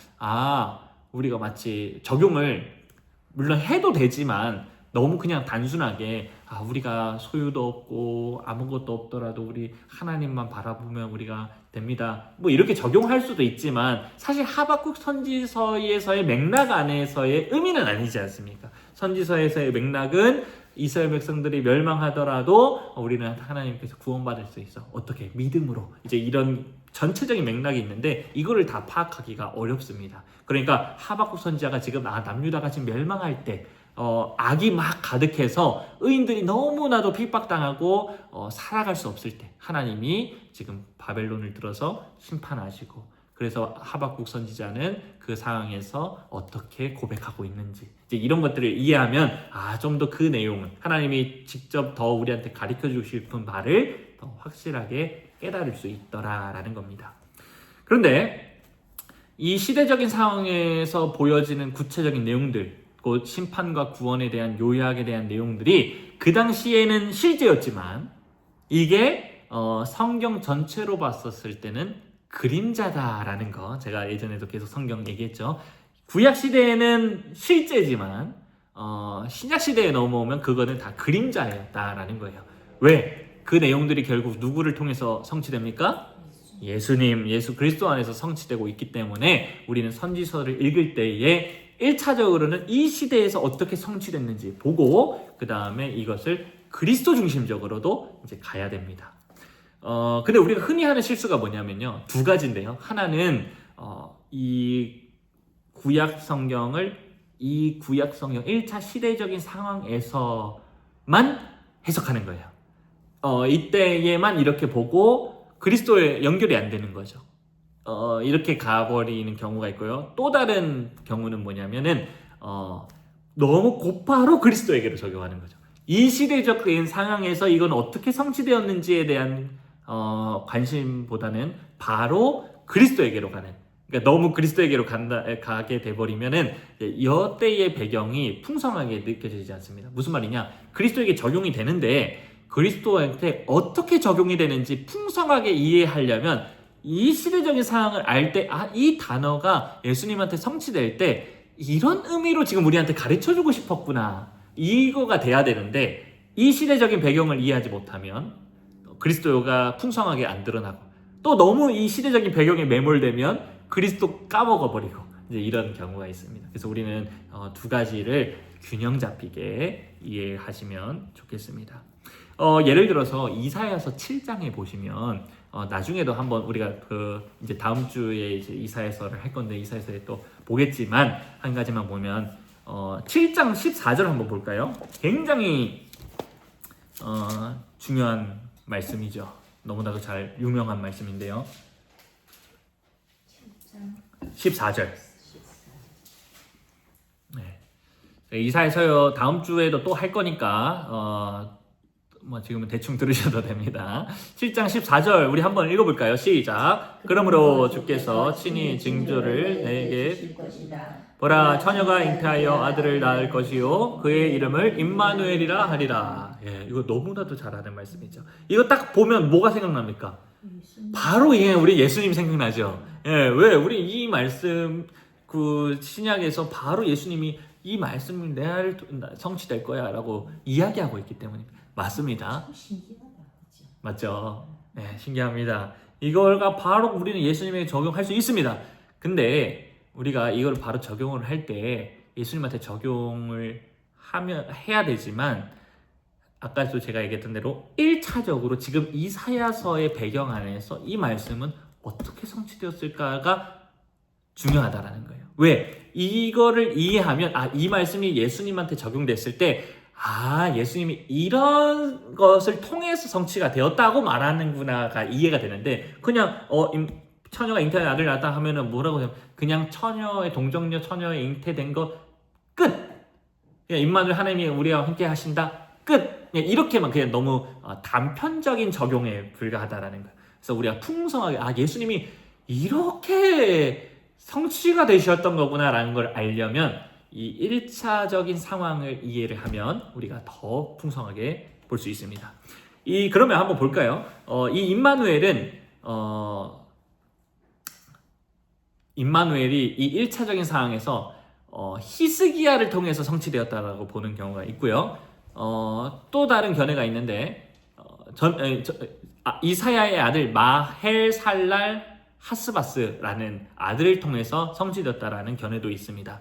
S1: 우리가 마치 적용을 물론 해도 되지만 너무 그냥 단순하게 우리가 소유도 없고 아무것도 없더라도 우리 하나님만 바라보면 우리가 됩니다, 뭐 이렇게 적용할 수도 있지만, 사실 하박국 선지서에서의 맥락 안에서의 의미는 아니지 않습니까? 선지서에서의 맥락은 이스라엘 백성들이 멸망하더라도 우리는 하나님께서 구원받을 수 있어. 어떻게? 믿음으로. 이제 이런 전체적인 맥락이 있는데 이거를 다 파악하기가 어렵습니다. 그러니까 하박국 선지자가 지금 남유다가 지금 멸망할 때 악이 막 가득해서 의인들이 너무나도 핍박당하고 살아갈 수 없을 때 하나님이 지금 바벨론을 들어서 심판하시고, 그래서 하박국 선지자는 그 상황에서 어떻게 고백하고 있는지, 이제 이런 것들을 이해하면 좀 더 그 내용을 하나님이 직접 더 우리한테 가르쳐 주실 싶은 말을 더 확실하게 깨달을 수 있더라라는 겁니다. 그런데 이 시대적인 상황에서 보여지는 구체적인 내용들, 곧 심판과 구원에 대한 요약에 대한 내용들이 그 당시에는 실제였지만 이게 성경 전체로 봤었을 때는 그림자다라는 거, 제가 예전에도 계속 성경 얘기했죠. 구약 시대에는 실제지만 신약 시대에 넘어오면 그거는 다 그림자였다라는 거예요. 왜? 그 내용들이 결국 누구를 통해서 성취됩니까? 예수님, 예수 그리스도 안에서 성취되고 있기 때문에 우리는 선지서를 읽을 때에 1차적으로는 이 시대에서 어떻게 성취됐는지 보고 그 다음에 이것을 그리스도 중심적으로도 이제 가야 됩니다. 근데 우리가 흔히 하는 실수가 뭐냐면요, 두 가지인데요. 하나는 이 구약 성경을 1차 시대적인 상황에서만 해석하는 거예요. 이때에만 이렇게 보고 그리스도에 연결이 안 되는 거죠. 이렇게 가버리는 경우가 있고요. 또 다른 경우는 뭐냐면은 너무 곧바로 그리스도에게로 적용하는 거죠. 이 시대적인 상황에서 이건 어떻게 성취되었는지에 대한 관심보다는 바로 그리스도에게로 가는. 그러니까 너무 그리스도에게로 가게 돼버리면은 여때의 배경이 풍성하게 느껴지지 않습니다. 무슨 말이냐? 그리스도에게 적용이 되는데 그리스도한테 어떻게 적용이 되는지 풍성하게 이해하려면 이 시대적인 상황을 알 때, 이 단어가 예수님한테 성취될 때 이런 의미로 지금 우리한테 가르쳐주고 싶었구나. 이거가 돼야 되는데 이 시대적인 배경을 이해하지 못하면 그리스도가 풍성하게 안 드러나고 또 너무 이 시대적인 배경에 매몰되면 그리스도 까먹어버리고 이제 이런 경우가 있습니다. 그래서 우리는 두 가지를 균형 잡히게 이해하시면 좋겠습니다. 예를 들어서 이사야서 7장에 보시면 나중에도 한번 우리가 이제 다음 주에 이제 이사야서를 할 건데 이사야서에 또 보겠지만 한 가지만 보면 7장 14절 한번 볼까요? 굉장히 중요한 말씀이죠. 너무나도 잘 유명한 말씀인데요. 14절. 네. 이사야서 다음 주에도 또 할 거니까 지금은 대충 들으셔도 됩니다. 7장 14절 우리 한번 읽어볼까요? 시작. 그러므로 주께서 친히 징조를 내게
S3: 주실 것이다.
S1: 보라 처녀가 잉태하여 아들을 낳을 것이요 그의 이름을 임마누엘이라 하리라. 이거 너무나도 잘하는 말씀이죠. 이거 딱 보면 뭐가 생각납니까? 바로 우리 예수님 생각나죠. 왜 우리 이 말씀 신약에서 바로 예수님이 이 말씀이 내 아들 성취될 거야라고 이야기하고 있기 때문입니다. 맞습니다.
S2: 신기하다. 그치?
S1: 맞죠? 네, 신기합니다. 이걸가 바로 우리는 예수님에게 적용할 수 있습니다. 근데 우리가 이걸 바로 적용을 할 때 예수님한테 적용을 해야 되지만 아까도 제가 얘기했던 대로 1차적으로 지금 이사야서의 배경 안에서 이 말씀은 어떻게 성취되었을까가 중요하다라는 거예요. 왜? 이거를 이해하면 이 말씀이 예수님한테 적용됐을 때 예수님이 이런 것을 통해서 성취가 되었다고 말하는구나가 이해가 되는데 그냥 처녀가 잉태한 아들 낳았다 하면은 뭐라고 해요? 그냥 동정녀 처녀에 잉태된 거 끝! 그냥 임마누엘 하나님이 우리와 함께 하신다 끝! 그냥 이렇게만 그냥 너무 단편적인 적용에 불과하다라는 거예요. 그래서 우리가 풍성하게 예수님이 이렇게 성취가 되셨던 거구나라는 걸 알려면 이 1차적인 상황을 이해를 하면 우리가 더 풍성하게 볼 수 있습니다. 그러면 한번 볼까요? 이 임마누엘이 이 1차적인 상황에서 히스기야를 통해서 성취되었다라고 보는 경우가 있고요. 또 다른 견해가 있는데 이사야의 아들 마헬살랄 하스바스라는 아들을 통해서 성취되었다라는 견해도 있습니다.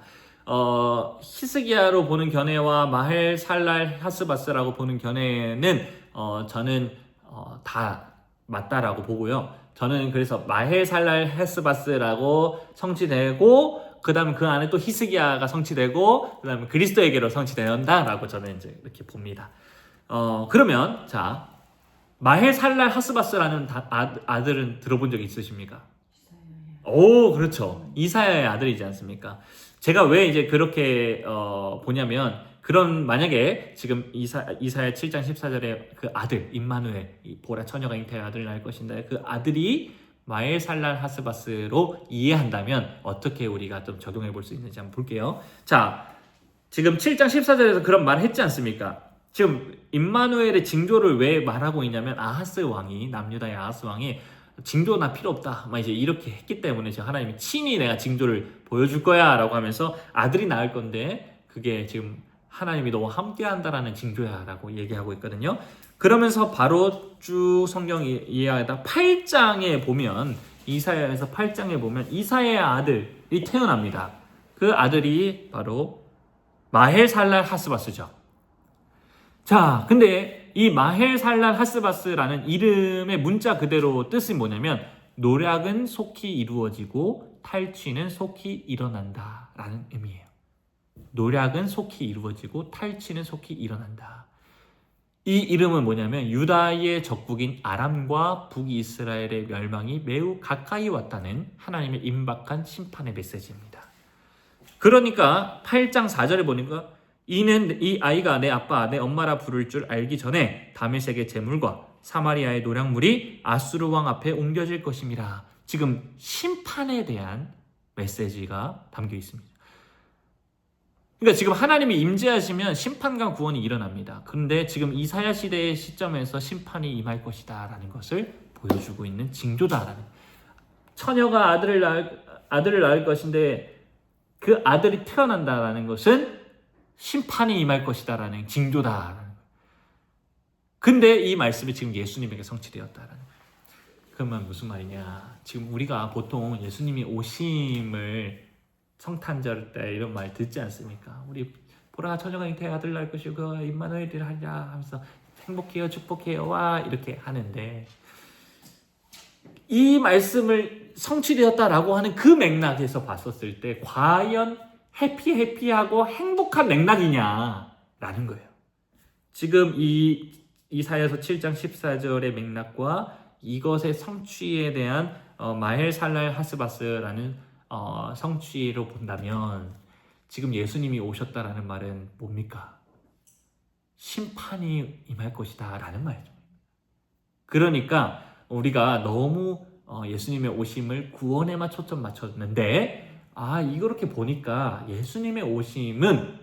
S1: 히스기야로 보는 견해와 마헬살랄 하스바스라고 보는 견해는 저는 다 맞다라고 보고요. 저는 그래서 마헬살랄 하스바스라고 성취되고 그 다음에 그 안에 또 히스기야가 성취되고 그 다음에 그리스도에게로 성취된다라고 저는 이제 이렇게 봅니다. 그러면 마헬살랄 하스바스라는 아들은 들어본 적 있으십니까? 오, 그렇죠. 이사야의 아들이지 않습니까? 제가 왜 이제 그렇게 보냐면 만약에 지금 이사야 7장 14절에 그 아들 임마누엘 보라 처녀가 잉태한 아들을 낳을 것인다. 그 아들이 마엘살랄 하스바스로 이해한다면 어떻게 우리가 좀 적용해 볼 수 있는지 한번 볼게요. 지금 7장 14절에서 그런 말을 했지 않습니까? 지금 임마누엘의 징조를 왜 말하고 있냐면 남유다의 아하스 왕이 징조나 필요 없다 이제 이렇게 했기 때문에 지금 하나님이 친히 내가 징조를 보여줄 거야 라고 하면서 아들이 낳을 건데 그게 지금 하나님이 너와 함께 한다라는 징조야 라고 얘기하고 있거든요. 그러면서 바로 쭉 성경 이해하다 8장에 보면 이사야에서 8장에 보면 이사야의 아들이 태어납니다. 그 아들이 바로 마헬살랄 하스바스죠. 근데 이 마헬살랄 하스바스라는 이름의 문자 그대로 뜻이 뭐냐면 노략은 속히 이루어지고 탈취는 속히 일어난다 라는 의미예요. 노략은 속히 이루어지고 탈취는 속히 일어난다. 이 이름은 뭐냐면 유다의 적국인 아람과 북이스라엘의 멸망이 매우 가까이 왔다는 하나님의 임박한 심판의 메시지입니다. 그러니까 8장 4절에 보니까 이는 이 아이가 내 아빠 내 엄마라 부를 줄 알기 전에 다메섹의 재물과 사마리아의 노량물이 아수르 왕 앞에 옮겨질 것임이라. 지금 심판에 대한 메시지가 담겨 있습니다. 그러니까 지금 하나님이 임재하시면 심판과 구원이 일어납니다. 그런데 지금 이사야 시대의 시점에서 심판이 임할 것이다 라는 것을 보여주고 있는 징조다라는, 처녀가 아들을 낳을 것인데 그 아들이 태어난다라는 것은 심판이 임할 것이다라는 징조다라는 거예요. 근데 이 말씀이 지금 예수님에게 성취되었다라는 거예요. 그러면 무슨 말이냐? 지금 우리가 보통 예수님이 오심을 성탄절 때 이런 말 듣지 않습니까? 우리 보라 처녀가 잉태에 아들 낳을 것이고 임마누엘이라 하리라 하면서 행복해요 축복해요 와 이렇게 하는데, 이 말씀을 성취되었다라고 하는 그 맥락에서 봤었을 때 과연 해피하고 행복한 맥락이냐라는 거예요. 지금 이 이사야서 7장 14절의 맥락과 이것의 성취에 대한 마헬살랄 하스바스라는 성취로 본다면 지금 예수님이 오셨다라는 말은 뭡니까? 심판이 임할 것이다 라는 말이죠. 그러니까 우리가 너무 예수님의 오심을 구원에만 초점 맞췄는데, 이렇게 보니까 예수님의 오심은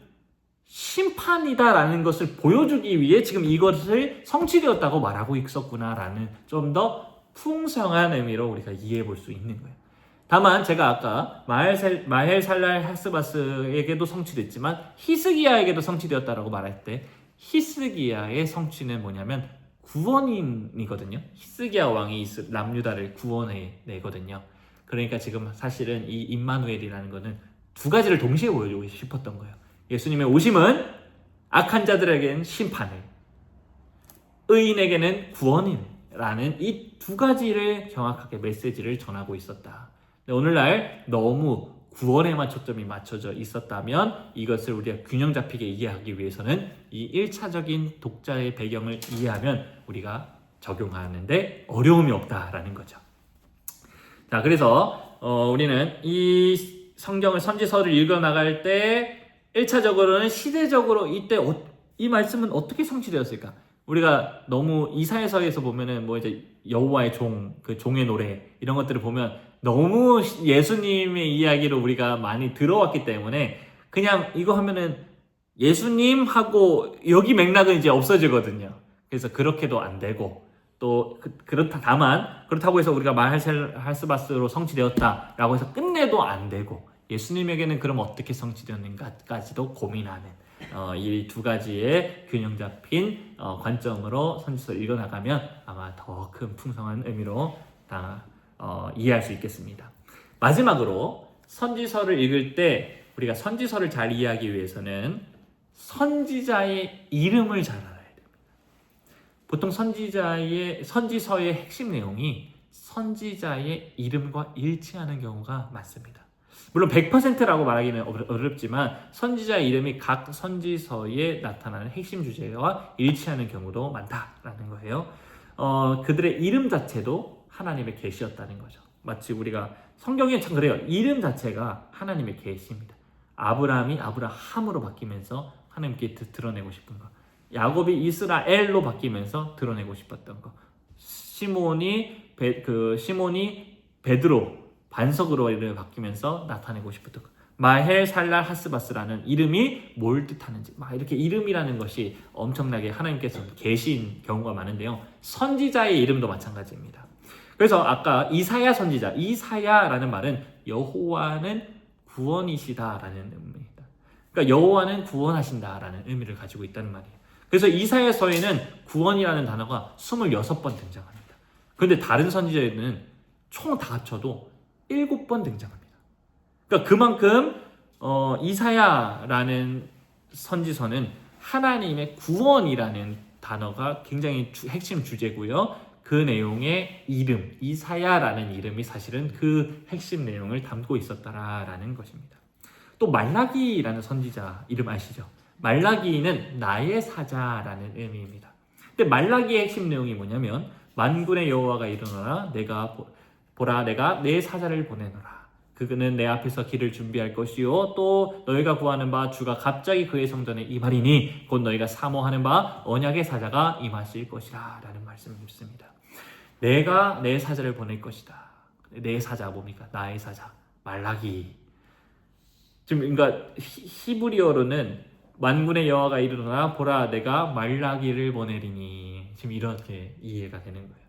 S1: 심판이다라는 것을 보여주기 위해 지금 이것을 성취되었다고 말하고 있었구나라는 좀 더 풍성한 의미로 우리가 이해해 볼 수 있는 거예요. 다만 제가 아까 마헬살랄 하스바스에게도 성취됐지만 히스기야에게도 성취되었다라고 말할 때 히스기야의 성취는 뭐냐면 구원이거든요. 히스기야 왕이 남유다를 구원해 내거든요. 그러니까 지금 사실은 이 임마누엘이라는 거는 두 가지를 동시에 보여주고 싶었던 거예요. 예수님의 오심은 악한 자들에게는 심판을, 의인에게는 구원이라는 이 두 가지를 정확하게 메시지를 전하고 있었다. 오늘날 너무 구원에만 초점이 맞춰져 있었다면 이것을 우리가 균형 잡히게 이해하기 위해서는 이 1차적인 독자의 배경을 이해하면 우리가 적용하는데 어려움이 없다라는 거죠. 자, 그래서 우리는 이 성경을 선지서를 읽어나갈 때 1차적으로는 시대적으로 이때 이 말씀은 어떻게 성취되었을까? 우리가 너무 이사야서에서 보면은 뭐 이제 여호와의 종, 그 종의 노래 이런 것들을 보면 너무 예수님의 이야기로 우리가 많이 들어왔기 때문에 그냥 이거 하면은 예수님 하고 여기 맥락은 이제 없어지거든요. 그래서 그렇게도 안 되고 또 그렇다고 해서 우리가 마헬살하스바스로 성취되었다라고 해서 끝내도 안 되고 예수님에게는 그럼 어떻게 성취되었는가까지도 고민하는 이 두 가지의 균형 잡힌 관점으로 선지서를 읽어나가면 아마 더 큰 풍성한 의미로 이해할 수 있겠습니다. 마지막으로 선지서를 읽을 때 우리가 선지서를 잘 이해하기 위해서는 선지자의 이름을 잘 알아야 됩니다. 보통 선지서의 핵심 내용이 선지자의 이름과 일치하는 경우가 많습니다. 물론 100%라고 말하기는 어렵지만 선지자의 이름이 각 선지서에 나타나는 핵심 주제와 일치하는 경우도 많다라는 거예요. 그들의 이름 자체도 하나님의 계시였다는 거죠. 마치 우리가 성경에 참 그래요. 이름 자체가 하나님의 계시입니다. 아브라함이 아브라함으로 바뀌면서 하나님께 드러내고 싶은 거, 야곱이 이스라엘로 바뀌면서 드러내고 싶었던 거, 시몬이 베드로 반석으로 바뀌면서 나타내고 싶었던 것. 마헬살랄 하스바스라는 이름이 뭘 뜻하는지 이렇게 이름이라는 것이 엄청나게 하나님께서 계신 경우가 많은데요. 선지자의 이름도 마찬가지입니다. 그래서 아까 이사야 선지자, 이사야라는 말은 여호와는 구원이시다라는 의미입니다. 그러니까 여호와는 구원하신다라는 의미를 가지고 있다는 말이에요. 그래서 이사야서에는 구원이라는 단어가 26번 등장합니다. 그런데 다른 선지자에는 총 다 합쳐도 7번 등장합니다. 그러니까 그만큼 이사야라는 선지서는 하나님의 구원이라는 단어가 굉장히 핵심 주제고요. 그 내용의 이름, 이사야라는 이름이 사실은 그 핵심 내용을 담고 있었다라는 것입니다. 또 말라기라는 선지자 이름 아시죠? 말라기는 나의 사자라는 의미입니다. 근데 말라기의 핵심 내용이 뭐냐면 만군의 여호와가 일어나라, 내가 내 사자를 보내노라. 그는 내 앞에서 길을 준비할 것이요 또 너희가 구하는 바 주가 갑자기 그의 성전에 임하리니 곧 너희가 사모하는 바 언약의 사자가 임하실 것이라 라는 말씀을 읽습니다. 내가 내 사자를 보낼 것이다. 내 사자가 뭡니까? 나의 사자 말라기. 지금 그러니까 히브리어로는 만군의 여호와가 이르노라 보라 내가 말라기를 보내리니 지금 이렇게 이해가 되는 거예요.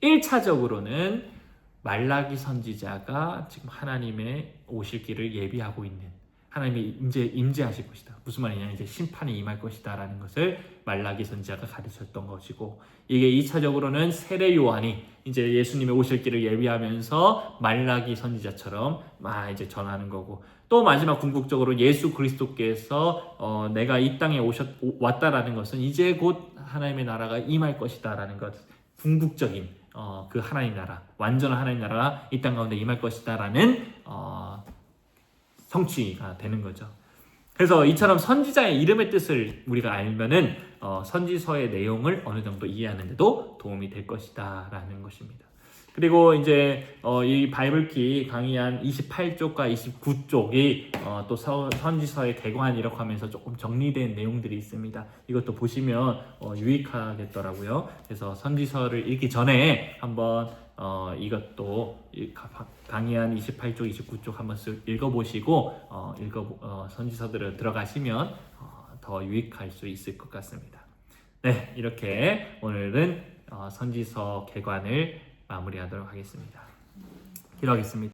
S1: 1차적으로는 말라기 선지자가 지금 하나님의 오실 길을 예비하고 있는 하나님이 이제 임재하실 것이다. 무슨 말이냐? 이제 심판이 임할 것이다 라는 것을 말라기 선지자가 가르쳤던 것이고 이게 2차적으로는 세례 요한이 이제 예수님의 오실 길을 예비하면서 말라기 선지자처럼 이제 전하는 거고 또 마지막 궁극적으로 예수 그리스도께서 내가 이 땅에 왔다라는 것은 이제 곧 하나님의 나라가 임할 것이다라는 것 궁극적인 그 하나님 나라 완전한 하나님 나라가 이 땅 가운데 임할 것이다라는 성취가 되는 거죠. 그래서 이처럼 선지자의 이름의 뜻을 우리가 알면은 선지서의 내용을 어느 정도 이해하는데도 도움이 될 것이다라는 것입니다. 그리고 이제 이 바이블키 강의한 28쪽과 29쪽이 또 선지서의 개관 이렇게 하면서 조금 정리된 내용들이 있습니다. 이것도 보시면 유익하겠더라고요. 그래서 선지서를 읽기 전에 한번 이것도 강의한 28쪽, 29쪽 한번 쓱 읽어보시고 선지서들을 들어가시면 더 유익할 수 있을 것 같습니다. 네, 이렇게 오늘은 선지서 개관을 마무리하도록 하겠습니다. 기도하겠습니다.